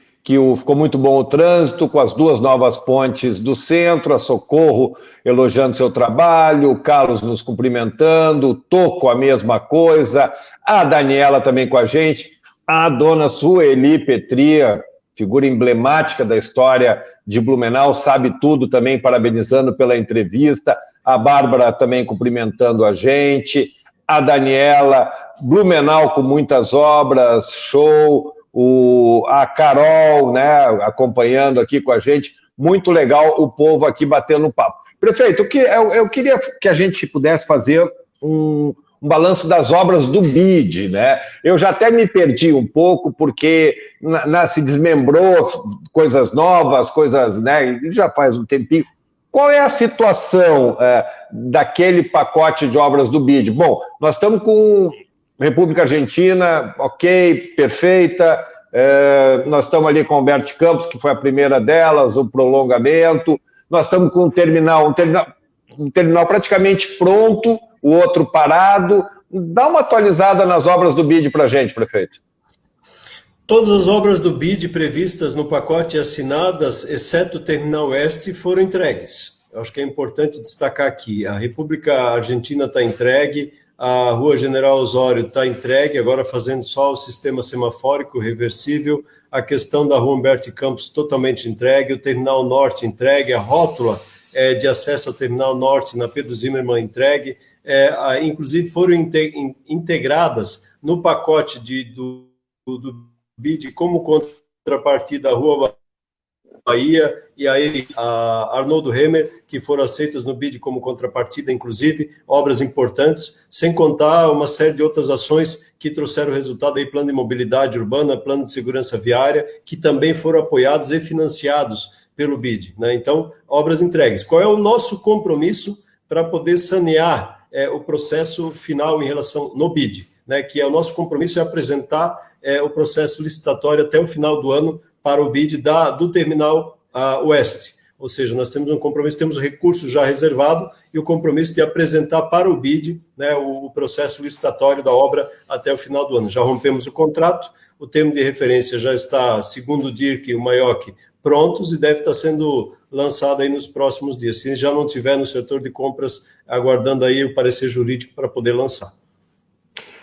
ficou muito bom o trânsito, com as 2 novas pontes do centro, a Socorro elogiando seu trabalho, o Carlos nos cumprimentando, o Toco a mesma coisa, a Daniela também com a gente, a dona Sueli Petria, figura emblemática da história de Blumenau, sabe tudo também, parabenizando pela entrevista, a Bárbara também cumprimentando a gente, a Daniela, Blumenau com muitas obras, show, a Carol, né, acompanhando aqui com a gente, muito legal o povo aqui batendo um papo. Prefeito, eu queria que a gente pudesse fazer um balanço das obras do BID, né? Eu já até me perdi um pouco, porque se desmembrou coisas novas, coisas, né, já faz um tempinho. Qual é a situação daquele pacote de obras do BID? Bom, nós estamos com República Argentina, ok, perfeita, nós estamos ali com Alberto Campos, que foi a primeira delas, o prolongamento, nós estamos com um terminal praticamente pronto, o outro parado. Dá uma atualizada nas obras do BID para a gente, prefeito. Todas as obras do BID previstas no pacote assinadas, exceto o Terminal Oeste, foram entregues. Eu acho que é importante destacar aqui, a República Argentina está entregue, a Rua General Osório está entregue, agora fazendo só o sistema semafórico reversível, a questão da Rua Humberto Campos totalmente entregue, o Terminal Norte entregue, a rótula de acesso ao Terminal Norte na Pedro Zimmermann entregue, inclusive foram integradas no pacote do BID como contrapartida a Rua Bahia e a Arnoldo Hemer, que foram aceitas no BID como contrapartida, inclusive, obras importantes, sem contar uma série de outras ações que trouxeram resultado aí, plano de mobilidade urbana, plano de segurança viária, que também foram apoiados e financiados pelo BID, né? Então, obras entregues. Qual é o nosso compromisso para poder sanear o processo final em relação no BID, né? Que é o nosso compromisso é apresentar o processo licitatório até o final do ano para o BID do Terminal Oeste. Ou seja, nós temos um compromisso, temos o recurso já reservado e o compromisso de apresentar para o BID, né, o processo licitatório da obra até o final do ano. Já rompemos o contrato, o termo de referência já está, segundo o DIRC e o MAIOC, prontos e deve estar sendo lançado aí nos próximos dias. Se já não tiver no setor de compras, aguardando aí o parecer jurídico para poder lançar.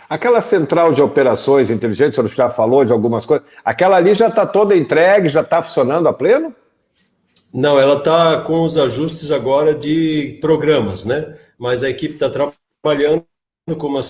Aquela central de operações inteligentes, o senhor já falou de algumas coisas, aquela ali já está toda entregue, já está funcionando a pleno? Não, ela está com os ajustes agora de programas, né? Mas a equipe está trabalhando com uma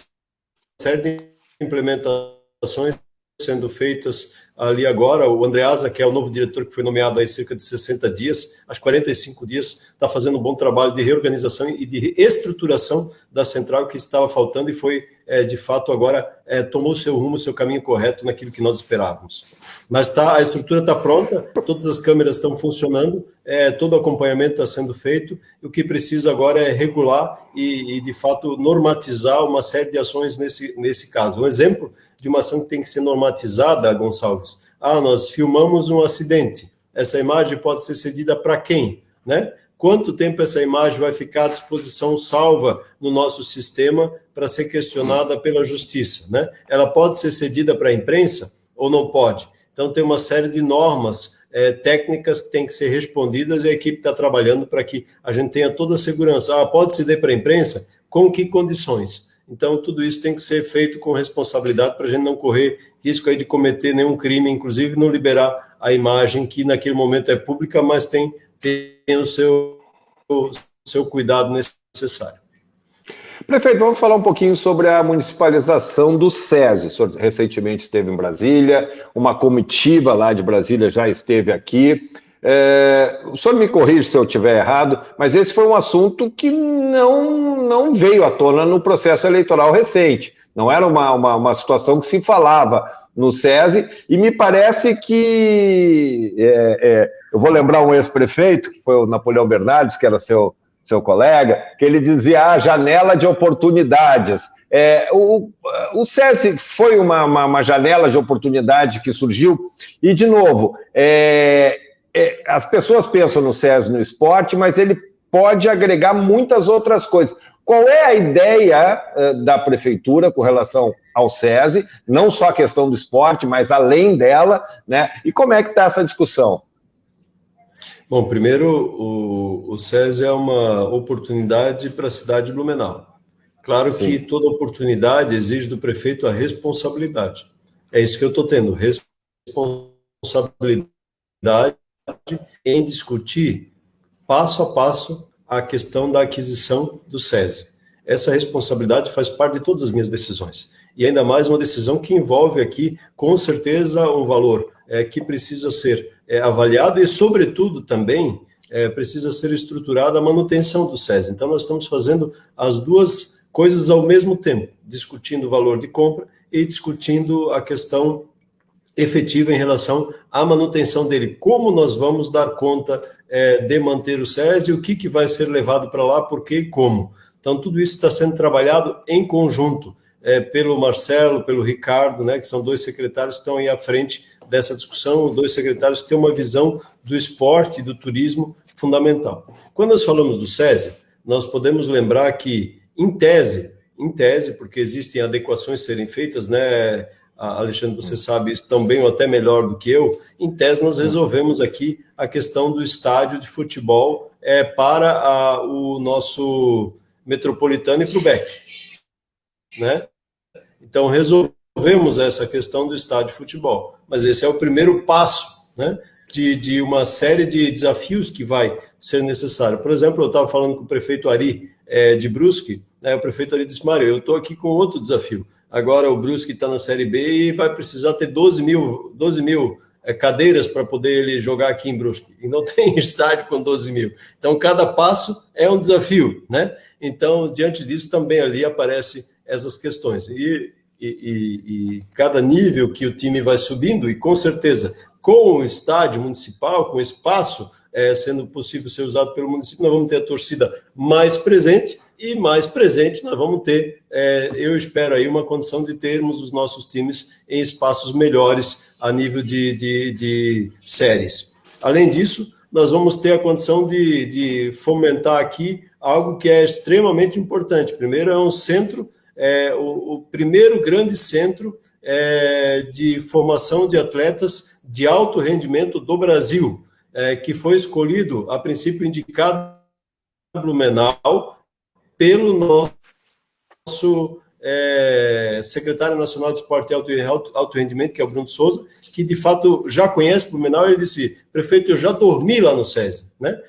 série de implementações sendo feitas ali agora. O Andreasa, que é o novo diretor que foi nomeado há cerca de 60 dias, acho que 45 dias, está fazendo um bom trabalho de reorganização e de estruturação da central que estava faltando e foi, de fato, agora tomou o seu rumo, o seu caminho correto naquilo que nós esperávamos. Mas a estrutura está pronta, todas as câmeras estão funcionando, todo o acompanhamento está sendo feito, e o que precisa agora é regular e de fato, normatizar uma série de ações nesse caso. Um exemplo de uma ação que tem que ser normatizada, Gonçalves. Nós filmamos um acidente. Essa imagem pode ser cedida para quem, né? Quanto tempo essa imagem vai ficar à disposição salva no nosso sistema para ser questionada pela justiça, né? Ela pode ser cedida para a imprensa ou não pode? Então, tem uma série de normas técnicas que têm que ser respondidas e a equipe está trabalhando para que a gente tenha toda a segurança. Pode ceder para a imprensa? Com que condições? Então, tudo isso tem que ser feito com responsabilidade para a gente não correr risco aí de cometer nenhum crime, inclusive não liberar a imagem que naquele momento é pública, mas tem o seu cuidado necessário. Prefeito, vamos falar um pouquinho sobre a municipalização do SESI. O senhor recentemente esteve em Brasília, uma comitiva lá de Brasília já esteve aqui. O senhor me corrige se eu estiver errado, mas esse foi um assunto que não veio à tona no processo eleitoral recente. Não era uma situação que se falava no SESI, e me parece que... eu vou lembrar um ex-prefeito, que foi o Napoleão Bernardes, que era seu colega, que ele dizia janela de oportunidades. O SESI foi uma janela de oportunidade que surgiu, e, de novo, as pessoas pensam no SESI no esporte, mas ele pode agregar muitas outras coisas. Qual é a ideia da prefeitura com relação ao SESI, não só a questão do esporte, mas além dela, né? E como é que está essa discussão? Bom, primeiro, o SESI é uma oportunidade para a cidade de Blumenau. Claro Sim. que toda oportunidade exige do prefeito a responsabilidade. É isso que eu estou tendo, responsabilidade em discutir passo a passo a questão da aquisição do SESI. Essa responsabilidade faz parte de todas as minhas decisões. E ainda mais uma decisão que envolve aqui, com certeza, um valor que precisa ser avaliado e, sobretudo, também precisa ser estruturada a manutenção do SESI. Então, nós estamos fazendo as duas coisas ao mesmo tempo, discutindo o valor de compra e discutindo a questão efetiva em relação à manutenção dele. Como nós vamos dar conta de manter o SESI, o que vai ser levado para lá, por quê e como. Então, tudo isso está sendo trabalhado em conjunto pelo Marcelo, pelo Ricardo, né, que são dois secretários que estão aí à frente dessa discussão, dois secretários que têm uma visão do esporte e do turismo fundamental. Quando nós falamos do SESI, nós podemos lembrar que, em tese, porque existem adequações a serem feitas, né, Alexandre, você sabe isso tão bem ou até melhor do que eu, em tese nós resolvemos aqui a questão do estádio de futebol para o nosso Metropolitano e para o BEC, né? Então resolvemos essa questão do estádio de futebol, mas esse é o primeiro passo, né, de uma série de desafios que vai ser necessário. Por exemplo, eu estava falando com o prefeito Ari de Brusque, né, o prefeito Ari disse, Mário, eu estou aqui com outro desafio. Agora o Brusque está na Série B e vai precisar ter 12 mil cadeiras para poder ele jogar aqui em Brusque. E não tem estádio com 12 mil. Então, cada passo é um desafio, né? Então, diante disso, também ali aparecem essas questões. E cada nível que o time vai subindo, e com certeza, com o estádio municipal, com espaço, sendo possível ser usado pelo município, nós vamos ter a torcida mais presente, e mais presente nós vamos ter, eu espero aí, uma condição de termos os nossos times em espaços melhores a nível de séries. Além disso, nós vamos ter a condição de fomentar aqui algo que é extremamente importante. Primeiro, é um centro, o primeiro grande centro de formação de atletas de alto rendimento do Brasil, que foi escolhido, a princípio indicado Blumenau, pelo nosso secretário nacional de esporte e alto rendimento, que é o Bruno Souza, que de fato já conhece Blumenau. Ele disse, prefeito, eu já dormi lá no SESI, né?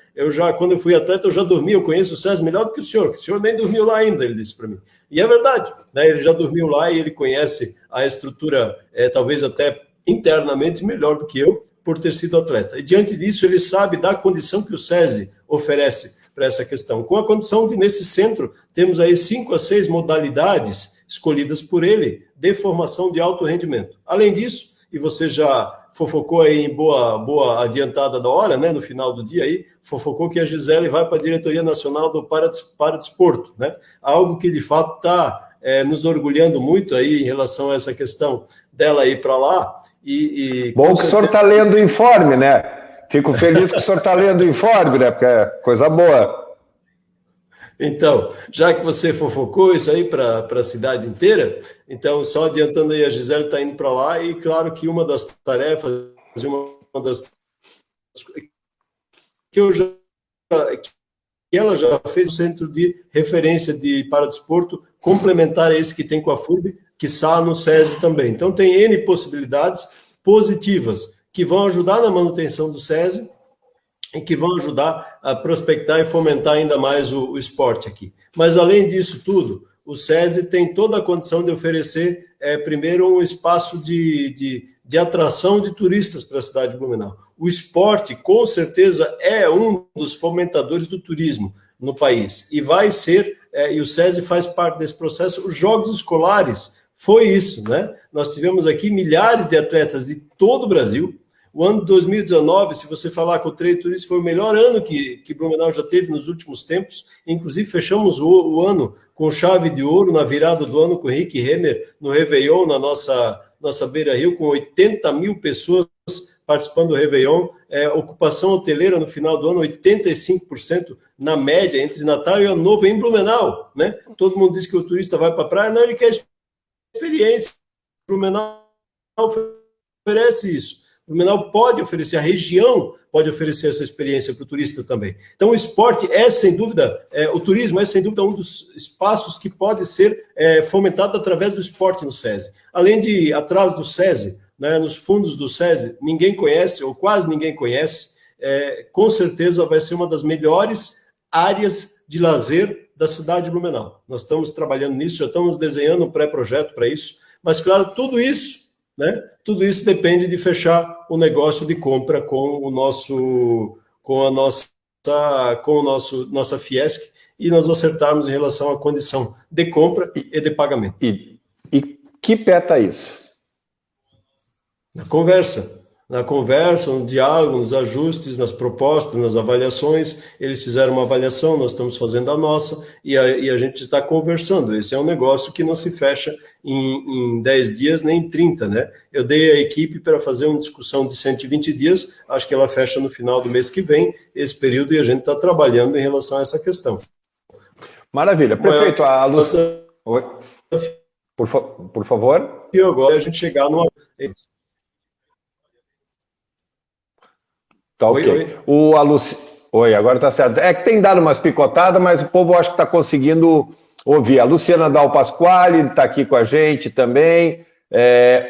Quando eu fui atleta, eu já dormi, eu conheço o SESI melhor do que o senhor nem dormiu lá ainda, ele disse para mim. E é verdade, né? Ele já dormiu lá e ele conhece a estrutura, talvez até internamente melhor do que eu, por ter sido atleta. E diante disso, ele sabe da condição que o SESI oferece para essa questão. Com a condição de, nesse centro, temos aí 5 a 6 modalidades escolhidas por ele de formação de alto rendimento. Além disso, e você já fofocou aí em boa adiantada da hora, né, no final do dia aí, fofocou que a Gisele vai para a Diretoria Nacional do Paradesporto, né, algo que de fato está nos orgulhando muito aí em relação a essa questão dela ir para lá. Bom que o senhor está lendo o informe, né? Fico feliz que o senhor está lendo o informe, né, porque é coisa boa. Então, já que você fofocou isso aí para a cidade inteira, então, só adiantando aí, a Gisele está indo para lá e, claro, que uma das tarefas, uma das que ela já fez o centro de referência de paradesporto complementar a esse que tem com a FURB, que está no SESI também. Então, tem N possibilidades positivas que vão ajudar na manutenção do SESI e que vão ajudar a prospectar e fomentar ainda mais o esporte aqui. Mas, além disso tudo, o SESI tem toda a condição de oferecer, primeiro, um espaço de atração de turistas para a cidade de Blumenau. O esporte, com certeza, é um dos fomentadores do turismo no país. E vai ser, e o SESI faz parte desse processo, os Jogos Escolares foi isso, né? Nós tivemos aqui milhares de atletas de todo o Brasil. O ano de 2019, se você falar com o trade turístico, foi o melhor ano que Blumenau já teve nos últimos tempos. Inclusive, fechamos o ano com chave de ouro na virada do ano com o Henrique Renner no Réveillon, na nossa Beira-Rio, com 80 mil pessoas participando do Réveillon. Ocupação hoteleira no final do ano, 85% na média, entre Natal e Ano Novo em Blumenau, né? Todo mundo diz que o turista vai para a praia, não, ele quer experiência. Blumenau oferece isso. Blumenau pode oferecer, a região pode oferecer essa experiência para o turista também. Então, o esporte é, sem dúvida, o turismo é, sem dúvida, um dos espaços que pode ser fomentado através do esporte no SESI. Além de, atrás do SESI, né, nos fundos do SESI, ninguém conhece, ou quase ninguém conhece, com certeza vai ser uma das melhores áreas de lazer da cidade de Blumenau. Nós estamos trabalhando nisso, já estamos desenhando um pré-projeto para isso, mas, claro, tudo isso, né? Tudo isso depende de fechar o negócio de compra com nossa Fiesc e nós acertarmos em relação à condição de compra e de pagamento. E que pé está isso? Na conversa, no diálogo, nos ajustes, nas propostas, nas avaliações. Eles fizeram uma avaliação, nós estamos fazendo a nossa, e a gente está conversando. Esse é um negócio que não se fecha em 10 dias, nem em 30, né? Eu dei a equipe para fazer uma discussão de 120 dias, acho que ela fecha no final do mês que vem, esse período, e a gente está trabalhando em relação a essa questão. Maravilha. Prefeito, a Luciana... Oi. Por favor. E agora a gente chegar numa... Tá ok. Oi, agora tá certo. É que tem dado umas picotadas, mas o povo acho que está conseguindo ouvir. A Luciana Dal Pasquale está aqui com a gente também.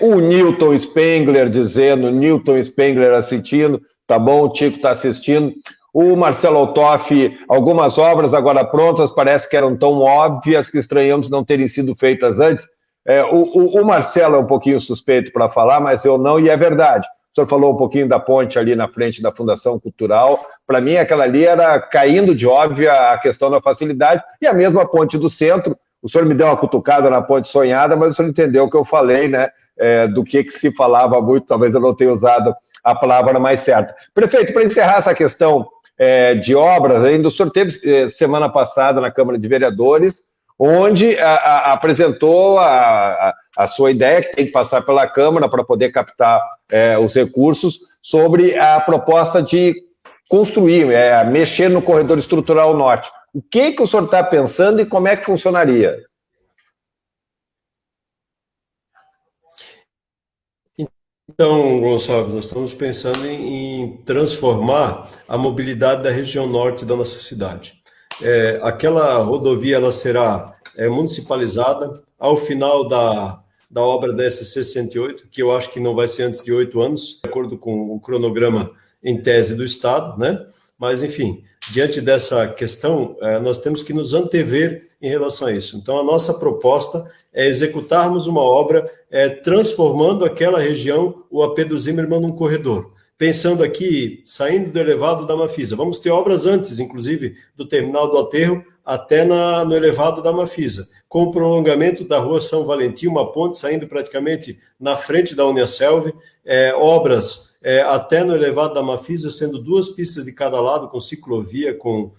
O Newton Spengler dizendo, Newton Spengler assistindo, tá bom, o Tico está assistindo. O Marcelo Altoff, algumas obras agora prontas, parece que eram tão óbvias que estranhamos não terem sido feitas antes. O Marcelo é um pouquinho suspeito para falar, mas eu não, e é verdade. O senhor falou um pouquinho da ponte ali na frente da Fundação Cultural. Para mim, aquela ali era caindo de óbvia a questão da facilidade. E a mesma ponte do centro. O senhor me deu uma cutucada na ponte sonhada, mas o senhor entendeu o que eu falei, né? Do que se falava muito, talvez eu não tenha usado a palavra mais certa. Prefeito, para encerrar essa questão de obras, ainda o senhor teve semana passada na Câmara de Vereadores, onde apresentou a sua ideia, que tem que passar pela Câmara para poder captar os recursos, sobre a proposta de construir, mexer no corredor estrutural norte. O que o senhor está pensando e como é que funcionaria? Então, Gonçalves, nós estamos pensando em transformar a mobilidade da região norte da nossa cidade. Aquela rodovia ela será municipalizada ao final da obra da SC 108, que eu acho que não vai ser antes de 8 anos, de acordo com o cronograma em tese do Estado, né? Mas, enfim, diante dessa questão, nós temos que nos antever em relação a isso. Então, a nossa proposta é executarmos uma obra transformando aquela região, o AP do Zimmermann, num corredor. Pensando aqui, saindo do elevado da Mafisa, vamos ter obras antes, inclusive, do terminal do aterro até no elevado da Mafisa, com o prolongamento da rua São Valentim, uma ponte saindo praticamente na frente da Uniaselv, obras até no elevado da Mafisa, sendo 2 pistas de cada lado, com ciclovia, com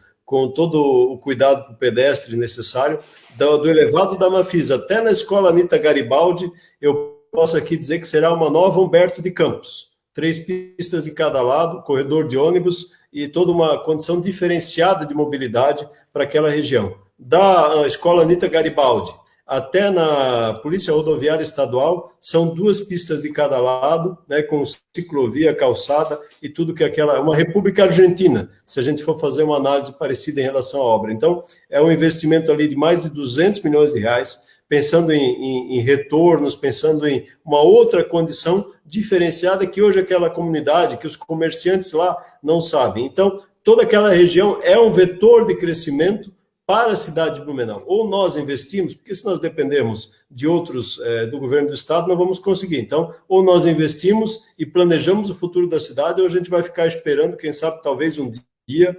todo o cuidado para o pedestre necessário, do elevado da Mafisa até na Escola Anita Garibaldi, eu posso aqui dizer que será uma nova Humberto de Campos. 3 pistas de cada lado, corredor de ônibus e toda uma condição diferenciada de mobilidade para aquela região. Da Escola Anita Garibaldi até na Polícia Rodoviária Estadual, são 2 pistas de cada lado, né, com ciclovia, calçada e tudo que uma República Argentina, se a gente for fazer uma análise parecida em relação à obra. Então, é um investimento ali de mais de 200 milhões de reais, pensando em retornos, pensando em uma outra condição diferenciada que hoje aquela comunidade, que os comerciantes lá não sabem. Então, toda aquela região é um vetor de crescimento para a cidade de Blumenau. Ou nós investimos, porque se nós dependermos de outros do governo do estado, não vamos conseguir. Então, ou nós investimos e planejamos o futuro da cidade, ou a gente vai ficar esperando, quem sabe, talvez um dia,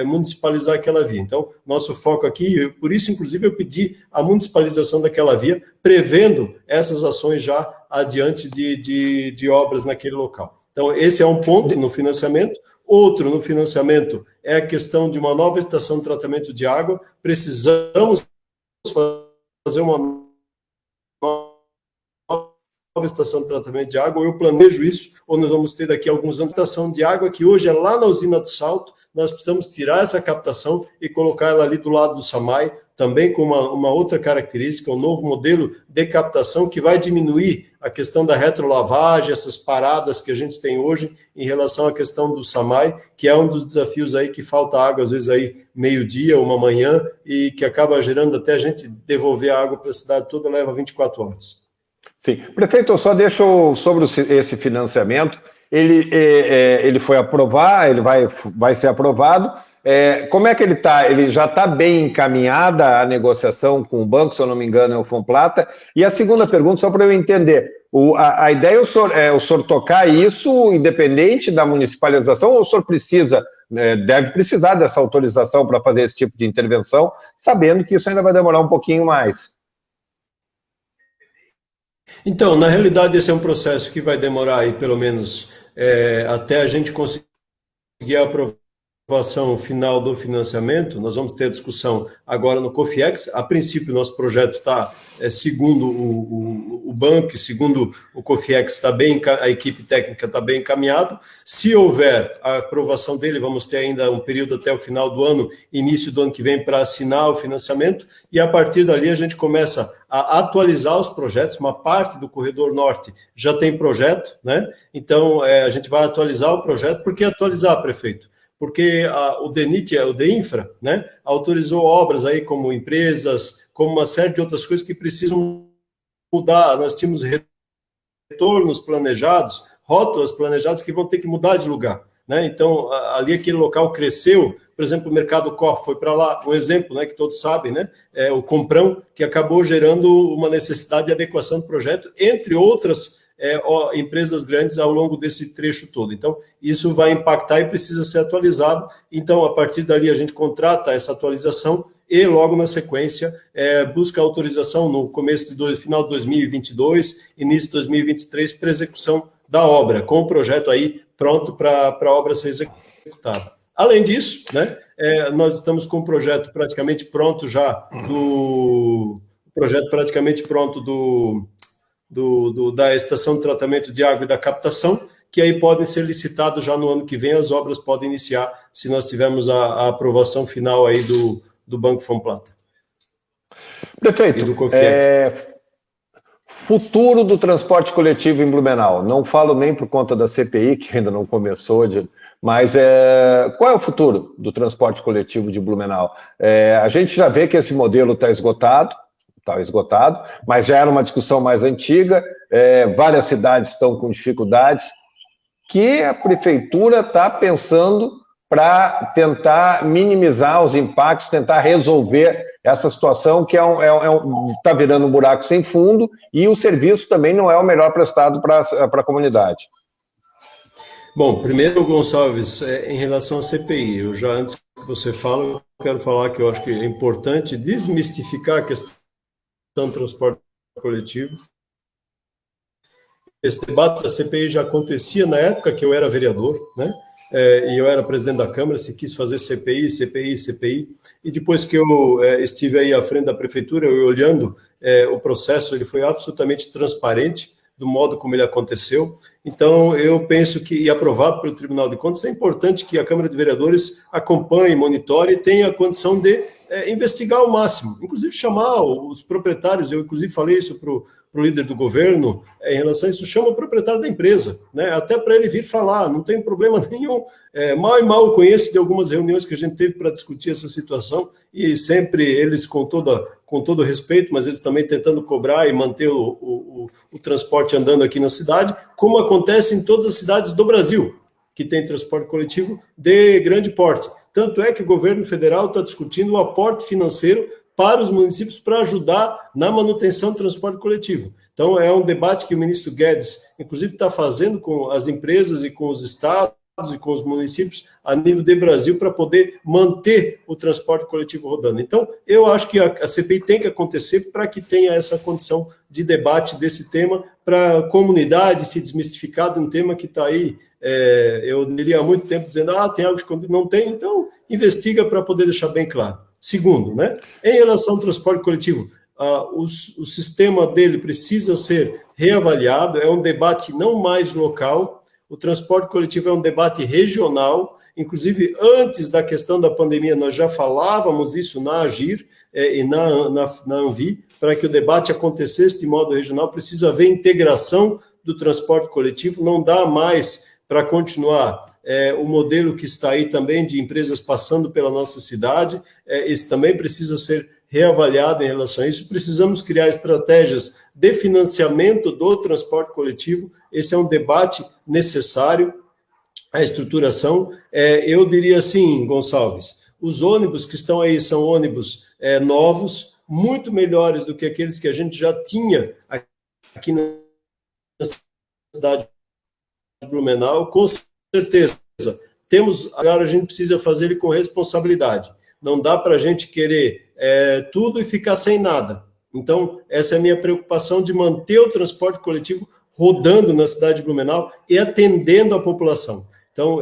municipalizar aquela via. Então, nosso foco aqui, por isso, inclusive, eu pedi a municipalização daquela via, prevendo essas ações já adiante de obras naquele local. Então, esse é um ponto no financiamento. Outro no financiamento é a questão de uma nova estação de tratamento de água. Precisamos fazer uma nova estação de tratamento de água. Eu planejo isso, ou nós vamos ter daqui a alguns anos, estação de água que hoje é lá na usina do Salto. Nós precisamos tirar essa captação e colocar ela ali do lado do SAMAI, também com uma outra característica, um novo modelo de captação que vai diminuir a questão da retrolavagem, essas paradas que a gente tem hoje em relação à questão do SAMAI, que é um dos desafios aí que falta água, às vezes aí meio-dia, uma manhã, e que acaba gerando até a gente devolver a água para a cidade toda, leva 24 horas. Sim. Prefeito, eu só deixo sobre esse financiamento, ele foi aprovar, ele vai ser aprovado. Como é que ele está? Ele já está bem encaminhada a negociação com o banco, se eu não me engano, é o Fomplata. E a segunda pergunta, só para eu entender, a ideia é o senhor tocar isso independente da municipalização, ou o senhor deve precisar dessa autorização para fazer esse tipo de intervenção, sabendo que isso ainda vai demorar um pouquinho mais? Então, na realidade, esse é um processo que vai demorar aí, pelo menos, até a gente conseguir a aprovação final do financiamento. Nós vamos ter a discussão agora no COFIEX. A princípio, nosso projeto está, segundo o banco, segundo o COFIEX, a equipe técnica está bem encaminhado. Se houver a aprovação dele, vamos ter ainda um período até o final do ano, início do ano que vem, para assinar o financiamento, e a partir dali a gente começa a atualizar os projetos. Uma parte do Corredor Norte já tem projeto, né? Então, a gente vai atualizar o projeto. Por que atualizar, prefeito? Porque o DENIT, o DEINFRA, né, autorizou obras aí como empresas, como uma série de outras coisas que precisam mudar. Nós tínhamos retornos planejados, rótulas planejadas que vão ter que mudar de lugar, né? Então, ali aquele local cresceu, por exemplo, o Mercado Coff foi para lá, um exemplo, né, que todos sabem, né, o Comprão, que acabou gerando uma necessidade de adequação do projeto, entre outras empresas grandes ao longo desse trecho todo. Então, isso vai impactar e precisa ser atualizado. Então, a partir dali, a gente contrata essa atualização e, logo na sequência, busca autorização no final de 2022, início de 2023, para execução da obra, com o projeto aí pronto para a obra ser executada. Além disso, né, nós estamos com o projeto praticamente pronto já, da estação de tratamento de água e da captação, que aí podem ser licitados já no ano que vem. As obras podem iniciar se nós tivermos a aprovação final aí do Banco Fomplata. Prefeito, futuro do transporte coletivo em Blumenau. Não falo nem por conta da CPI, que ainda não começou, mas qual é o futuro do transporte coletivo de Blumenau? A gente já vê que esse modelo está esgotado, mas já era uma discussão mais antiga, várias cidades estão com dificuldades, que a prefeitura está pensando para tentar minimizar os impactos, tentar resolver essa situação que está virando um buraco sem fundo e o serviço também não é o melhor prestado para a comunidade. Bom, primeiro, Gonçalves, em relação à CPI, eu já antes que você fale, eu quero falar que eu acho que é importante desmistificar a questão do transporte coletivo. Esse debate da CPI já acontecia na época que eu era vereador, né? E eu era presidente da Câmara, se quis fazer CPI, e depois que eu estive aí à frente da prefeitura, eu olhando o processo, ele foi absolutamente transparente, do modo como ele aconteceu. Então, eu penso que, e aprovado pelo Tribunal de Contas, é importante que a Câmara de Vereadores acompanhe, monitore e tenha a condição de investigar ao máximo, inclusive chamar os proprietários, eu inclusive falei isso para o líder do governo, em relação a isso, chama o proprietário da empresa, né? Até para ele vir falar, não tem problema nenhum, mal e mal conheço de algumas reuniões que a gente teve para discutir essa situação, e sempre eles com todo respeito, mas eles também tentando cobrar e manter o transporte andando aqui na cidade, como acontece em todas as cidades do Brasil, que tem transporte coletivo de grande porte. Tanto é que o governo federal está discutindo o aporte financeiro para os municípios para ajudar na manutenção do transporte coletivo. Então, é um debate que o ministro Guedes, inclusive, está fazendo com as empresas e com os estados e com os municípios a nível de Brasil para poder manter o transporte coletivo rodando. Então, eu acho que a CPI tem que acontecer para que tenha essa condição de debate desse tema, para a comunidade se desmistificar de um tema que está aí, eu diria há muito tempo, dizendo, tem algo escondido, não tem, então investiga para poder deixar bem claro. Segundo, né, em relação ao transporte coletivo, o sistema dele precisa ser reavaliado, é um debate não mais local, o transporte coletivo é um debate regional, inclusive antes da questão da pandemia nós já falávamos isso na Agir e na Anvi, para que o debate acontecesse de modo regional, precisa haver integração do transporte coletivo, não dá mais para continuar o modelo que está aí também de empresas passando pela nossa cidade, esse também precisa ser reavaliado em relação a isso. Precisamos criar estratégias de financiamento do transporte coletivo, esse é um debate necessário, a estruturação. Eu diria assim, Gonçalves, os ônibus que estão aí são ônibus novos, muito melhores do que aqueles que a gente já tinha aqui na cidade de Blumenau, com certeza. Agora a gente precisa fazer ele com responsabilidade. Não dá para a gente querer tudo e ficar sem nada. Então, essa é a minha preocupação de manter o transporte coletivo rodando na cidade de Blumenau e atendendo a população. Então,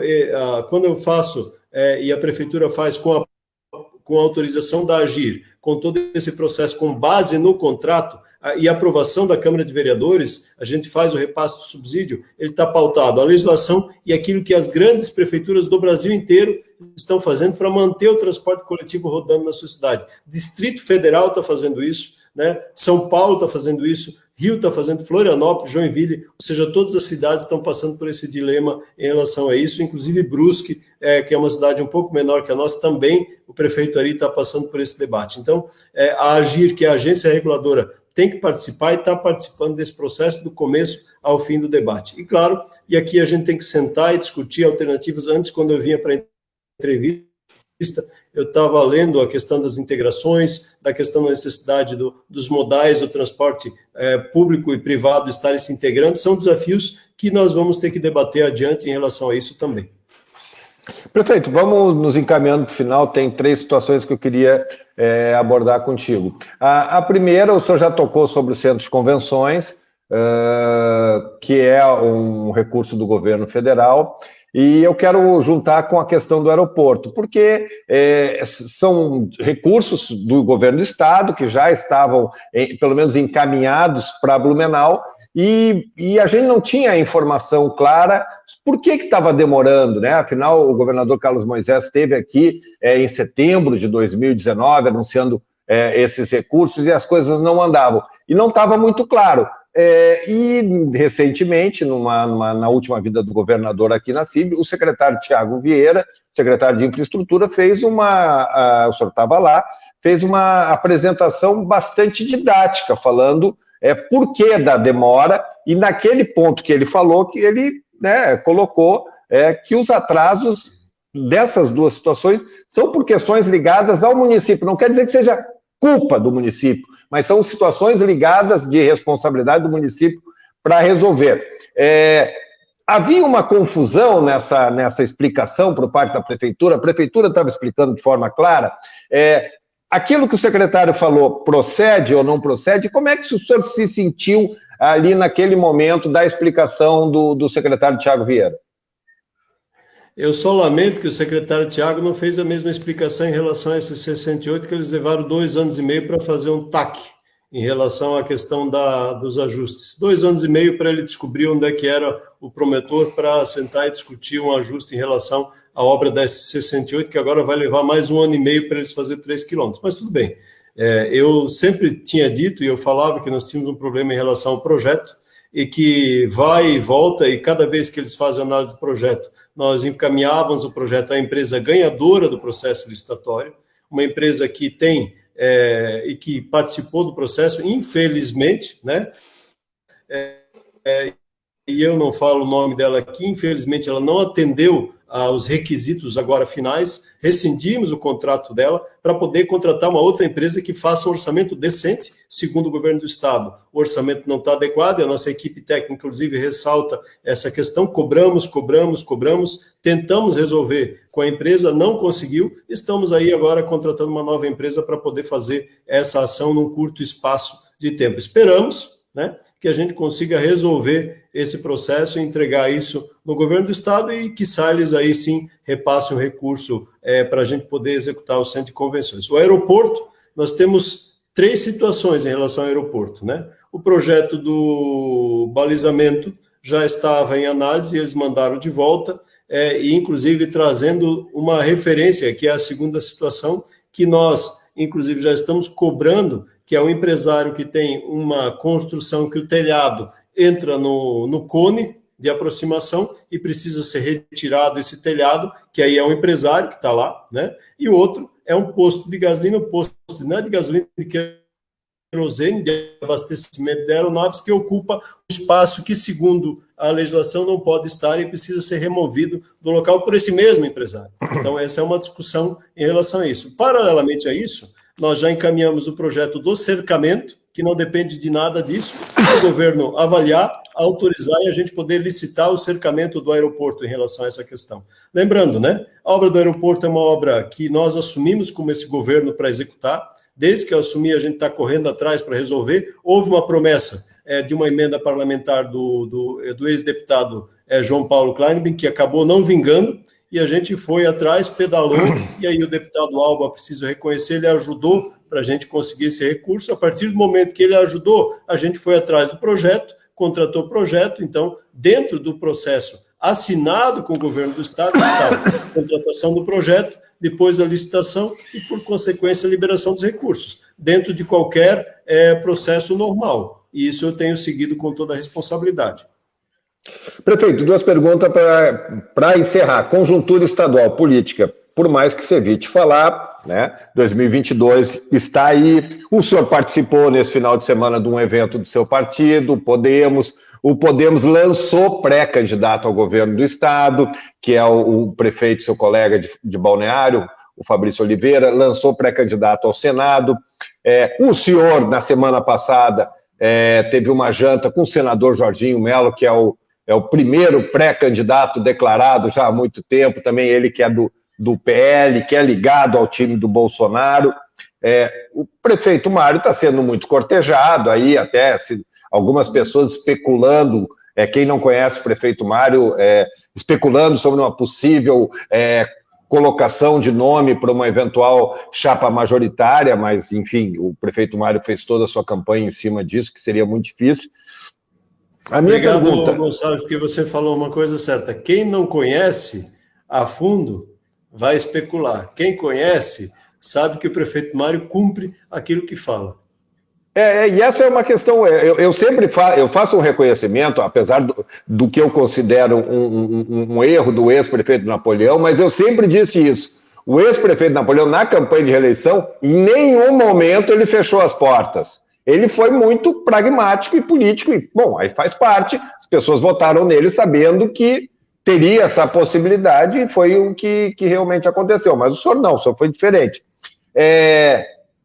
quando eu faço, e a prefeitura faz com a autorização da Agir, com todo esse processo com base no contrato, e aprovação da Câmara de Vereadores, a gente faz o repasse do subsídio, ele está pautado a legislação e aquilo que as grandes prefeituras do Brasil inteiro estão fazendo para manter o transporte coletivo rodando na sua cidade. Distrito Federal está fazendo isso, né? São Paulo está fazendo isso, Rio está fazendo, Florianópolis, Joinville, ou seja, todas as cidades estão passando por esse dilema em relação a isso, inclusive Brusque, que é uma cidade um pouco menor que a nossa, também o prefeito ali está passando por esse debate. Então, a Agir, que é a agência reguladora, tem que participar e está participando desse processo do começo ao fim do debate. E claro, e aqui a gente tem que sentar e discutir alternativas. Antes, quando eu vinha para a entrevista, eu estava lendo a questão das integrações, da questão da necessidade dos modais do transporte público e privado estarem se integrando. São desafios que nós vamos ter que debater adiante em relação a isso também. Prefeito, vamos nos encaminhando para o final, tem 3 situações que eu queria abordar contigo. A primeira, o senhor já tocou sobre o Centro de Convenções, que é um recurso do governo federal, e eu quero juntar com a questão do aeroporto, porque são recursos do governo do estado que já estavam, pelo menos, encaminhados para Blumenau, e a gente não tinha a informação clara por que estava demorando, né? Afinal, o governador Carlos Moisés esteve aqui em setembro de 2019 anunciando esses recursos e as coisas não andavam. E não estava muito claro. E, recentemente, na última vida do governador aqui na CIB, o secretário Tiago Vieira, secretário de Infraestrutura, fez o senhor estava lá, fez uma apresentação bastante didática, falando por que da demora, e naquele ponto que ele falou, que ele colocou que os atrasos dessas duas situações são por questões ligadas ao município. Não quer dizer que seja culpa do município, mas são situações ligadas de responsabilidade do município para resolver. Havia uma confusão nessa explicação por parte da prefeitura. A prefeitura estava explicando de forma clara. Aquilo que o secretário falou procede ou não procede? Como é que o senhor se sentiu ali naquele momento da explicação do secretário Thiago Vieira? Eu só lamento que o secretário Thiago não fez a mesma explicação em relação a esses 68, que eles levaram 2 anos e meio para fazer um TAC em relação à questão dos ajustes. 2 anos e meio para ele descobrir onde é que era o promotor para sentar e discutir um ajuste em relação à obra da S68, que agora vai levar mais 1 ano e meio para eles fazer 3 quilômetros. Mas tudo bem. Eu sempre tinha dito, e eu falava que nós tínhamos um problema em relação ao projeto, e que vai e volta, e cada vez que eles fazem análise do projeto, nós encaminhávamos o projeto à empresa ganhadora do processo licitatório, uma empresa que tem e que participou do processo, infelizmente, né? E eu não falo o nome dela aqui, infelizmente ela não atendeu aos requisitos agora finais, rescindimos o contrato dela para poder contratar uma outra empresa que faça um orçamento decente, segundo o governo do estado. O orçamento não está adequado, e a nossa equipe técnica, inclusive, ressalta essa questão, cobramos, tentamos resolver com a empresa, não conseguiu, estamos aí agora contratando uma nova empresa para poder fazer essa ação num curto espaço de tempo. Esperamos, né, que a gente consiga resolver esse processo e entregar isso no governo do estado e que eles aí sim repassem o recurso para a gente poder executar o centro de convenções. O aeroporto, nós temos 3 situações em relação ao aeroporto, né? O projeto do balizamento já estava em análise, eles mandaram de volta, e inclusive trazendo uma referência, que é a segunda situação, que nós, inclusive, já estamos cobrando, que é um empresário que tem uma construção que o telhado entra no cone de aproximação e precisa ser retirado esse telhado, que aí é um empresário que está lá, né? E o outro é um posto de gasolina, um posto não é de gasolina, de querosene, de abastecimento de aeronaves, que ocupa um espaço que, segundo a legislação, não pode estar e precisa ser removido do local por esse mesmo empresário. Então, essa é uma discussão em relação a isso. Paralelamente a isso, nós já encaminhamos o projeto do cercamento, que não depende de nada disso, para o governo avaliar, autorizar e a gente poder licitar o cercamento do aeroporto em relação a essa questão. Lembrando, né, a obra do aeroporto é uma obra que nós assumimos como esse governo para executar. Desde que eu assumi, a gente está correndo atrás para resolver. Houve uma promessa de uma emenda parlamentar do ex-deputado João Paulo Kleinben, que acabou não vingando, e a gente foi atrás, pedalou, e aí o deputado Alba, preciso reconhecer, ele ajudou para a gente conseguir esse recurso. A partir do momento que ele ajudou, a gente foi atrás do projeto, contratou o projeto. Então, dentro do processo assinado com o governo do estado, está a contratação do projeto, depois a licitação e, por consequência, a liberação dos recursos, dentro de qualquer processo normal. E isso eu tenho seguido com toda a responsabilidade. Prefeito, 2 perguntas para encerrar. Conjuntura estadual política, por mais que você evite falar, né? 2022 está aí. O senhor participou nesse final de semana de um evento do seu partido, o Podemos lançou pré-candidato ao governo do estado, que é o prefeito, seu colega de Balneário, o Fabrício Oliveira, lançou pré-candidato ao Senado. O senhor, na semana passada, teve uma janta com o senador Jorginho Melo, que é o primeiro pré-candidato declarado já há muito tempo, também ele que é do PL, que é ligado ao time do Bolsonaro. O prefeito Mário está sendo muito cortejado, aí até algumas pessoas especulando, quem não conhece o prefeito Mário, especulando sobre uma possível colocação de nome para uma eventual chapa majoritária, mas, enfim, o prefeito Mário fez toda a sua campanha em cima disso, que seria muito difícil. Obrigado, Gonçalo, porque você falou uma coisa certa. Quem não conhece a fundo vai especular. Quem conhece sabe que o prefeito Mário cumpre aquilo que fala. E essa é uma questão, eu sempre faço um reconhecimento, apesar do que eu considero um erro do ex-prefeito Napoleão, mas eu sempre disse isso. O ex-prefeito Napoleão, na campanha de reeleição, em nenhum momento ele fechou as portas. Ele foi muito pragmático e político, e, bom, aí faz parte, as pessoas votaram nele sabendo que teria essa possibilidade e foi o que realmente aconteceu. Mas o senhor não, o senhor foi diferente.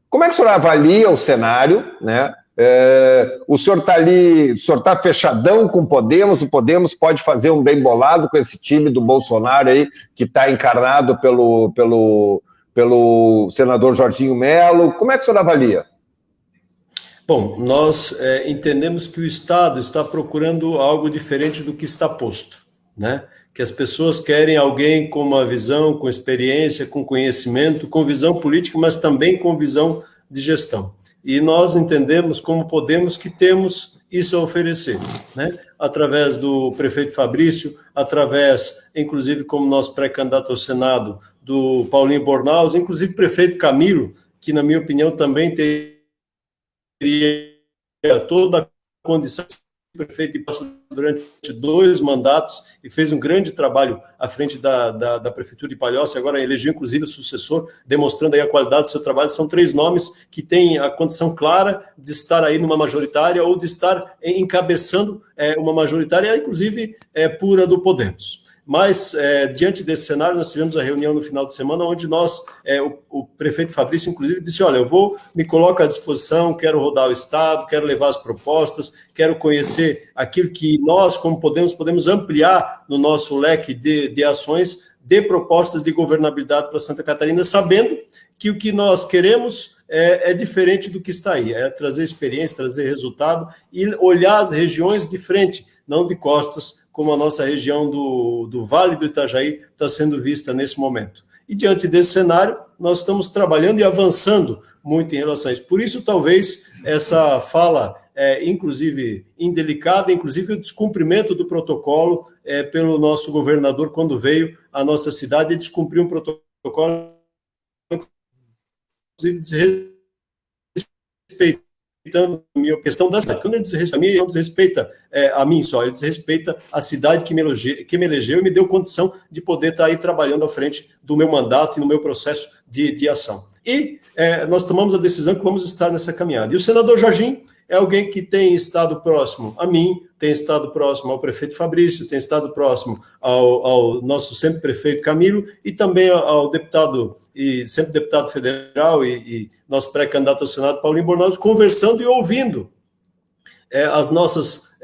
Como é que o senhor avalia o cenário, né? O senhor está ali, o senhor está fechadão com o Podemos pode fazer um bem bolado com esse time do Bolsonaro aí, que está encarnado pelo senador Jorginho Melo. Como é que o senhor avalia? Bom, nós entendemos que o Estado está procurando algo diferente do que está posto, né? Que as pessoas querem alguém com uma visão, com experiência, com conhecimento, com visão política, mas também com visão de gestão. E nós entendemos como Podemos que temos isso a oferecer, né? Através do prefeito Fabrício, através, inclusive, como nosso pré-candidato ao Senado, do Paulinho Bornhaus, inclusive prefeito Camilo, que, na minha opinião, também teria toda a condição de ser prefeito e passou durante 2 mandatos e fez um grande trabalho à frente da Prefeitura de Palhoça, agora elegeu inclusive o sucessor, demonstrando aí a qualidade do seu trabalho. São 3 nomes que têm a condição clara de estar aí numa majoritária ou de estar encabeçando uma majoritária, inclusive pura do Podemos. Mas, diante desse cenário, nós tivemos a reunião no final de semana, onde o prefeito Fabrício, inclusive, disse, olha, me coloco à disposição, quero rodar o Estado, quero levar as propostas, quero conhecer aquilo que nós, como podemos ampliar no nosso leque de ações, de propostas de governabilidade para Santa Catarina, sabendo que o que nós queremos é diferente do que está aí, é trazer experiência, trazer resultado e olhar as regiões de frente, não de costas, como a nossa região do Vale do Itajaí está sendo vista nesse momento. E diante desse cenário, nós estamos trabalhando e avançando muito em relação a isso. Por isso, talvez, essa fala, inclusive indelicada, inclusive o descumprimento do protocolo pelo nosso governador quando veio à nossa cidade e descumpriu um protocolo, inclusive desrespeitando a minha questão da cidade. Quando ele desrespeita a mim, ele não desrespeita a mim só, ele desrespeita a cidade que me elegeu e me deu condição de poder estar aí trabalhando à frente do meu mandato e no meu processo de ação. E nós tomamos a decisão que vamos estar nessa caminhada. E o senador Jorginho é alguém que tem estado próximo a mim, tem estado próximo ao prefeito Fabrício, tem estado próximo ao nosso sempre prefeito Camilo e também ao deputado, e sempre deputado federal e nosso pré-candidato ao Senado, Paulinho Bornhaus, conversando e ouvindo as nossas,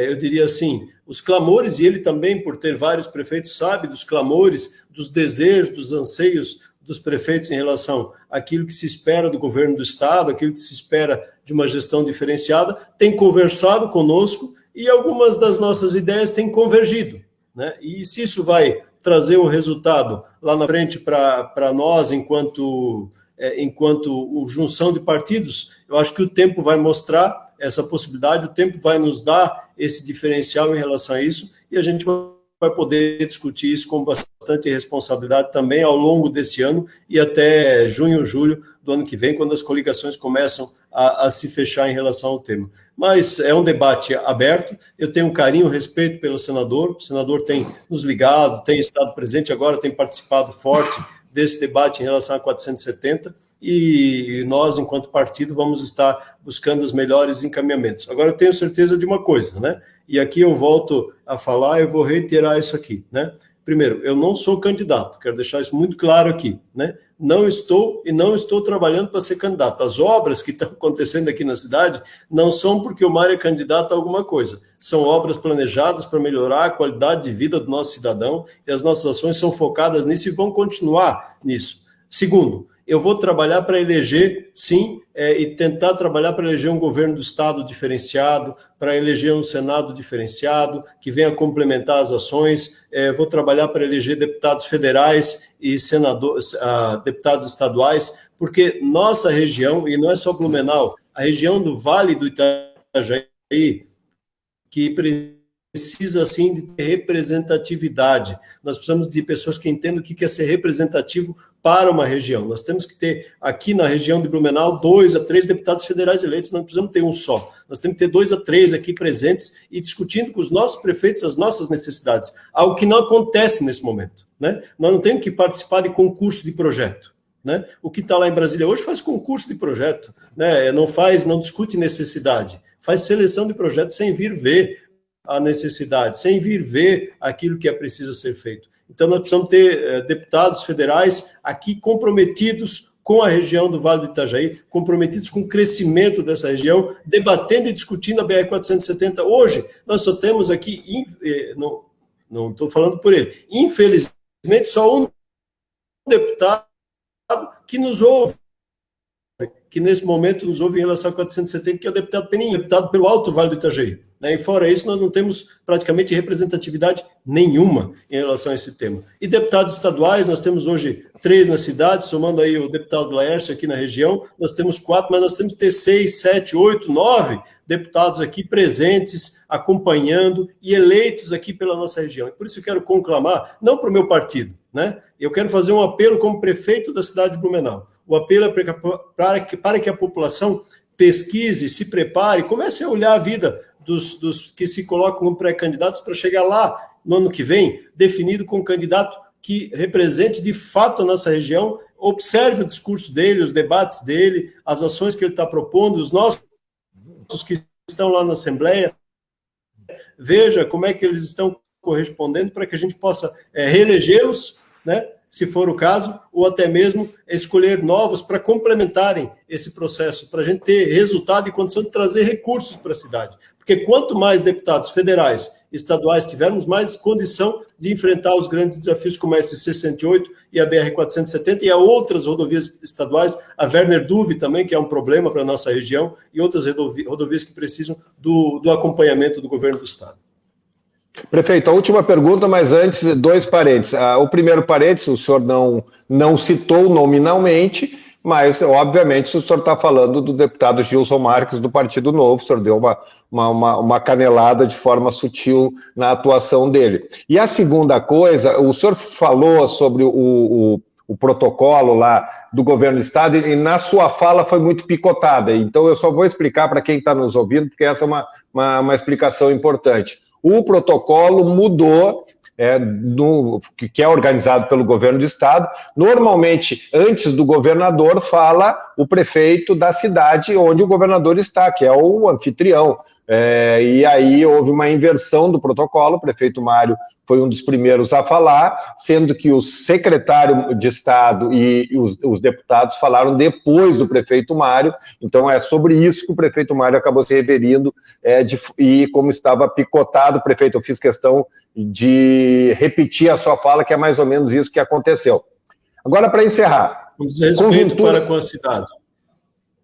eu diria assim, os clamores, e ele também, por ter vários prefeitos, sabe dos clamores, dos desejos, dos anseios dos prefeitos em relação àquilo que se espera do governo do Estado, aquilo que se espera de uma gestão diferenciada, tem conversado conosco e algumas das nossas ideias têm convergido, né? E se isso vai trazer um resultado lá na frente para nós, enquanto junção de partidos, eu acho que o tempo vai mostrar essa possibilidade, o tempo vai nos dar esse diferencial em relação a isso, e a gente vai poder discutir isso com bastante responsabilidade também ao longo desse ano e até junho, julho do ano que vem, quando as coligações começam a se fechar em relação ao tema. Mas é um debate aberto, eu tenho um carinho, respeito pelo senador, o senador tem nos ligado, tem estado presente agora, tem participado forte desse debate em relação a 470, e nós, enquanto partido, vamos estar buscando os melhores encaminhamentos. Agora, eu tenho certeza de uma coisa, né? E aqui eu volto a falar, eu vou reiterar isso aqui, né? Primeiro, eu não sou candidato, quero deixar isso muito claro aqui, né? Não estou trabalhando para ser candidato. As obras que estão acontecendo aqui na cidade não são porque o Mário é candidato a alguma coisa. São obras planejadas para melhorar a qualidade de vida do nosso cidadão e as nossas ações são focadas nisso e vão continuar nisso. Segundo, eu vou trabalhar para eleger, sim, e tentar trabalhar para eleger um governo do Estado diferenciado, para eleger um Senado diferenciado, que venha complementar as ações. Vou trabalhar para eleger deputados federais e senadores, deputados estaduais, porque nossa região, e não é só Blumenau, a região do Vale do Itajaí, que precisa, assim, de ter representatividade. Nós precisamos de pessoas que entendam o que é ser representativo para uma região. Nós temos que ter, aqui na região de Blumenau, 2 a 3 deputados federais eleitos, não precisamos ter um só. Nós temos que ter 2 a 3 aqui presentes e discutindo com os nossos prefeitos as nossas necessidades, algo que não acontece nesse momento, né? Nós não temos que participar de concurso de projeto, né? O que está lá em Brasília hoje faz concurso de projeto, né? Não discute necessidade, faz seleção de projetos sem vir ver. a necessidade, sem vir ver aquilo que é preciso ser feito. Então, nós precisamos ter deputados federais aqui comprometidos com a região do Vale do Itajaí, comprometidos com o crescimento dessa região, debatendo e discutindo a BR-470. Hoje, nós só temos aqui, não estou falando por ele, infelizmente, só um deputado que nos ouve, que nesse momento nos ouve em relação a 470, que é o deputado Peninha, deputado pelo Alto Vale do Itajaí. E fora isso, nós não temos praticamente representatividade nenhuma em relação a esse tema. E deputados estaduais, nós temos hoje 3 na cidade, somando aí o deputado Laércio aqui na região, nós temos 4, mas nós temos que ter 6, 7, 8, 9 deputados aqui presentes, acompanhando e eleitos aqui pela nossa região. E por isso eu quero conclamar, não para o meu partido, né? Eu quero fazer um apelo como prefeito da cidade de Blumenau. O apelo é para que a população pesquise, se prepare, comece a olhar a vida dos que se colocam como pré-candidatos para chegar lá no ano que vem, definido com um candidato que represente de fato a nossa região, observe o discurso dele, os debates dele, as ações que ele está propondo, os nossos que estão lá na Assembleia, veja como é que eles estão correspondendo para que a gente possa reelegê-los, né, se for o caso, ou até mesmo escolher novos para complementarem esse processo, para a gente ter resultado e condição de trazer recursos para a cidade. Porque quanto mais deputados federais, estaduais tivermos, mais condição de enfrentar os grandes desafios como a SC-108 e a BR-470 e a outras rodovias estaduais, a Werner Duve também, que é um problema para a nossa região, e outras rodovias que precisam do acompanhamento do governo do estado. Prefeito, a última pergunta, mas antes, 2 parênteses. O primeiro parênteses, o senhor não citou nominalmente, mas, obviamente, o senhor está falando do deputado Gilson Marques, do Partido Novo, o senhor deu uma canelada de forma sutil na atuação dele. E a segunda coisa, o senhor falou sobre o protocolo lá do governo do estado, e na sua fala foi muito picotada, então eu só vou explicar para quem está nos ouvindo, porque essa é uma explicação importante. O protocolo mudou, que é organizado pelo governo do estado. Normalmente, antes do governador, fala o prefeito da cidade onde o governador está, que é o anfitrião. E aí houve uma inversão do protocolo, o prefeito Mário foi um dos primeiros a falar, sendo que o secretário de Estado e os deputados falaram depois do prefeito Mário, então é sobre isso que o prefeito Mário acabou se referindo, e como estava picotado, prefeito, eu fiz questão de repetir a sua fala, que é mais ou menos isso que aconteceu. Agora, para encerrar... Um desrespeito para com a cidade.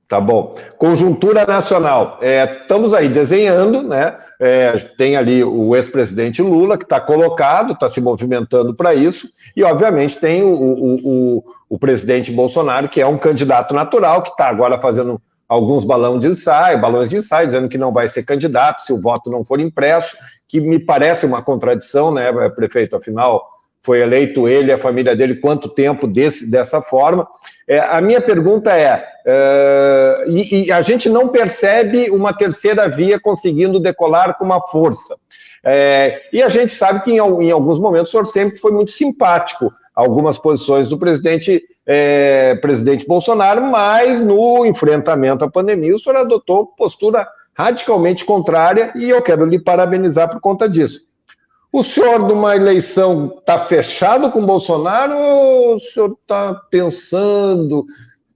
Tá bom. Conjuntura nacional. Estamos aí desenhando, né? Tem ali o ex-presidente Lula, que está colocado, está se movimentando para isso, e, obviamente, tem o presidente Bolsonaro, que é um candidato natural, que está agora fazendo alguns balões de ensaio, dizendo que não vai ser candidato se o voto não for impresso, que me parece uma contradição, né, prefeito? Afinal, foi eleito ele, a família dele, quanto tempo dessa forma? A minha pergunta e a gente não percebe uma terceira via conseguindo decolar com uma força. E a gente sabe que em alguns momentos o senhor sempre foi muito simpático a algumas posições do presidente Bolsonaro, mas no enfrentamento à pandemia o senhor adotou postura radicalmente contrária e eu quero lhe parabenizar por conta disso. O senhor, numa eleição, está fechado com o Bolsonaro ou o senhor está pensando,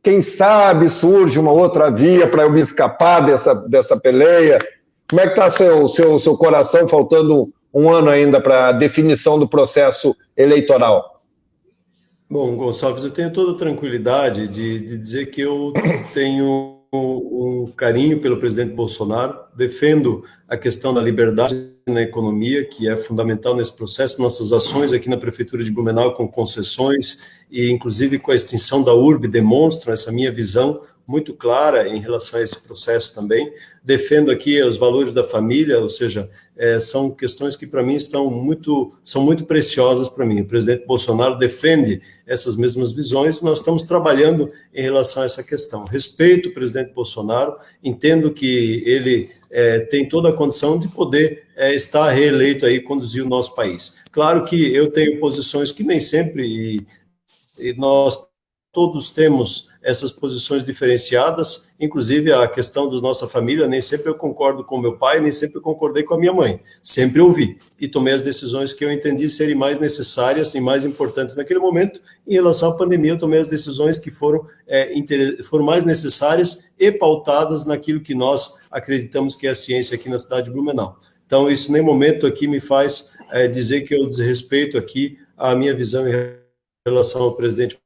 quem sabe surge uma outra via para eu me escapar dessa peleia? Como é que está seu coração, faltando um ano ainda para a definição do processo eleitoral? Bom, Gonçalves, eu tenho toda a tranquilidade de dizer que eu tenho um carinho pelo presidente Bolsonaro, defendo a questão da liberdade na economia, que é fundamental nesse processo. Nossas ações aqui na Prefeitura de Blumenau com concessões e, inclusive, com a extinção da URB demonstram essa minha visão muito clara em relação a esse processo também. Defendo aqui os valores da família, ou seja, são questões que, para mim, são muito preciosas para mim. O presidente Bolsonaro defende essas mesmas visões e nós estamos trabalhando em relação a essa questão. Respeito o presidente Bolsonaro, entendo que ele tem toda a condição de poder estar reeleito aí e conduzir o nosso país. Claro que eu tenho posições que nem sempre, e nós todos temos essas posições diferenciadas, inclusive a questão da nossa família, nem sempre eu concordo com meu pai, nem sempre eu concordei com a minha mãe, sempre ouvi e tomei as decisões que eu entendi serem mais necessárias e mais importantes naquele momento. Em relação à pandemia, eu tomei as decisões que foram mais necessárias e pautadas naquilo que nós acreditamos que é a ciência aqui na cidade de Blumenau. Então, isso em nenhum momento aqui me faz dizer que eu desrespeito aqui a minha visão em relação ao presidente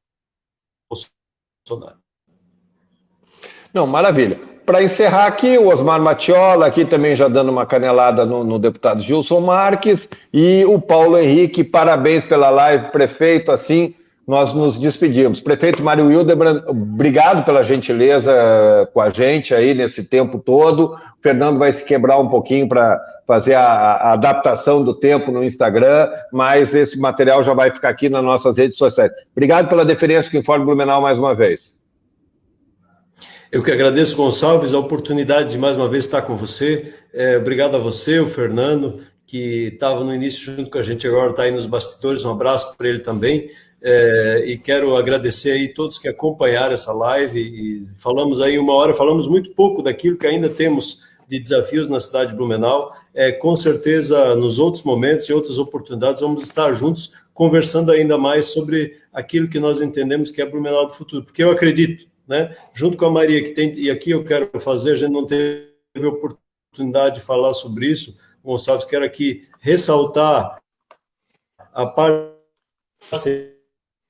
Bolsonaro. Não, maravilha. Para encerrar aqui, o Osmar Matiola, aqui também já dando uma canelada no deputado Gilson Marques, e o Paulo Henrique, parabéns pela live, prefeito, assim nós nos despedimos. Prefeito Mário Hildebrand, obrigado pela gentileza com a gente aí nesse tempo todo. O Fernando vai se quebrar um pouquinho para fazer a adaptação do tempo no Instagram, mas esse material já vai ficar aqui nas nossas redes sociais. Obrigado pela deferência que Informa Blumenau mais uma vez. Eu que agradeço, Gonçalves, a oportunidade de mais uma vez estar com você. Obrigado a você, o Fernando, que estava no início junto com a gente, agora está aí nos bastidores. Um abraço para ele também. E quero agradecer aí todos que acompanharam essa live. E falamos aí 1 hora, falamos muito pouco daquilo que ainda temos de desafios na cidade de Blumenau. Com certeza, nos outros momentos e outras oportunidades, vamos estar juntos conversando ainda mais sobre aquilo que nós entendemos que é Blumenau do futuro. Porque eu acredito, né, junto com a Maria, que tem, e aqui eu quero fazer, a gente não teve oportunidade de falar sobre isso, Gonçalves, quero aqui ressaltar a parceria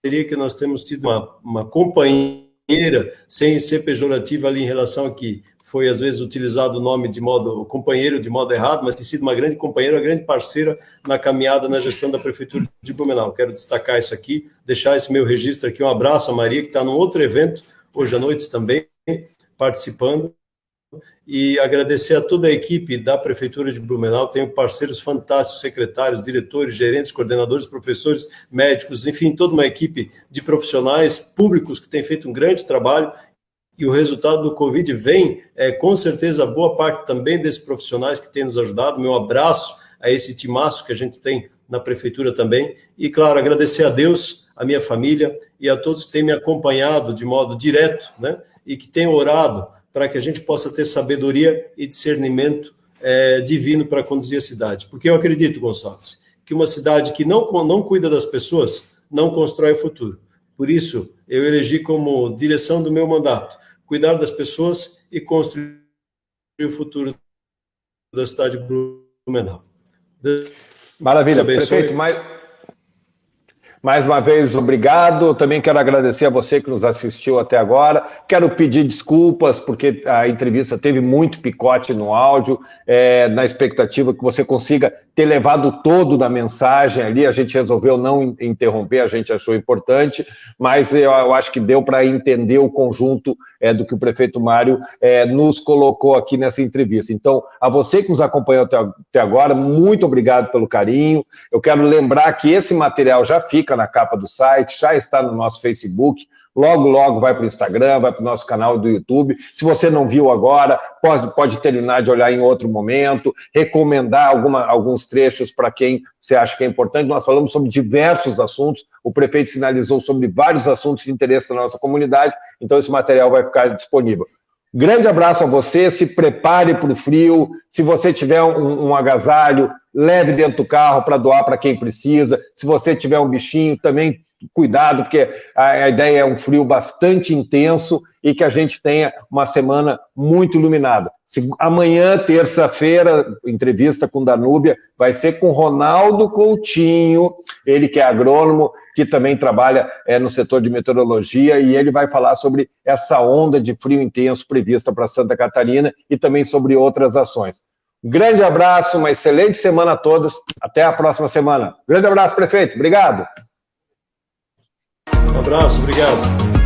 que nós temos tido, uma companheira, sem ser pejorativa ali em relação a que foi às vezes utilizado o nome de modo companheiro, de modo errado, mas tem sido uma grande companheira, uma grande parceira na caminhada, na gestão da Prefeitura de Blumenau. Quero destacar isso aqui, deixar esse meu registro aqui, um abraço a Maria, que está num outro evento, hoje à noite também, participando, e agradecer a toda a equipe da Prefeitura de Blumenau. Tenho parceiros fantásticos, secretários, diretores, gerentes, coordenadores, professores, médicos, enfim, toda uma equipe de profissionais públicos que tem feito um grande trabalho, e o resultado do Covid vem, com certeza, boa parte também desses profissionais que têm nos ajudado. Meu abraço a esse timaço que a gente tem na Prefeitura também, e, claro, agradecer a Deus, a minha família e a todos que têm me acompanhado de modo direto, né, e que têm orado para que a gente possa ter sabedoria e discernimento divino para conduzir a cidade. Porque eu acredito, Gonçalves, que uma cidade que não cuida das pessoas não constrói o futuro. Por isso, eu elegi como direção do meu mandato cuidar das pessoas e construir o futuro da cidade de Blumenau. Maravilha, prefeito, mais uma vez, obrigado. Eu também quero agradecer a você que nos assistiu até agora. Quero pedir desculpas, porque a entrevista teve muito picote no áudio, na expectativa que você consiga ter levado todo da mensagem ali. A gente resolveu não interromper, a gente achou importante, mas eu acho que deu para entender o conjunto do que o prefeito Mário nos colocou aqui nessa entrevista. Então, a você que nos acompanhou até agora, muito obrigado pelo carinho. Eu quero lembrar que esse material já fica na capa do site, já está no nosso Facebook, logo, logo vai para o Instagram, vai para o nosso canal do YouTube. Se você não viu agora, pode terminar de olhar em outro momento, recomendar alguns trechos para quem você acha que é importante. Nós falamos sobre diversos assuntos, o prefeito sinalizou sobre vários assuntos de interesse da nossa comunidade, então esse material vai ficar disponível. Grande abraço a você, se prepare para o frio, se você tiver um agasalho, leve dentro do carro para doar para quem precisa, se você tiver um bichinho, também cuidado, porque a ideia é um frio bastante intenso e que a gente tenha uma semana muito iluminada. Amanhã, terça-feira, entrevista com Danúbia, vai ser com Ronaldo Coutinho, ele que é agrônomo, que também trabalha no setor de meteorologia, e ele vai falar sobre essa onda de frio intenso prevista para Santa Catarina e também sobre outras ações. Um grande abraço, uma excelente semana a todos, até a próxima semana. Grande abraço, prefeito, obrigado. Um abraço, obrigado.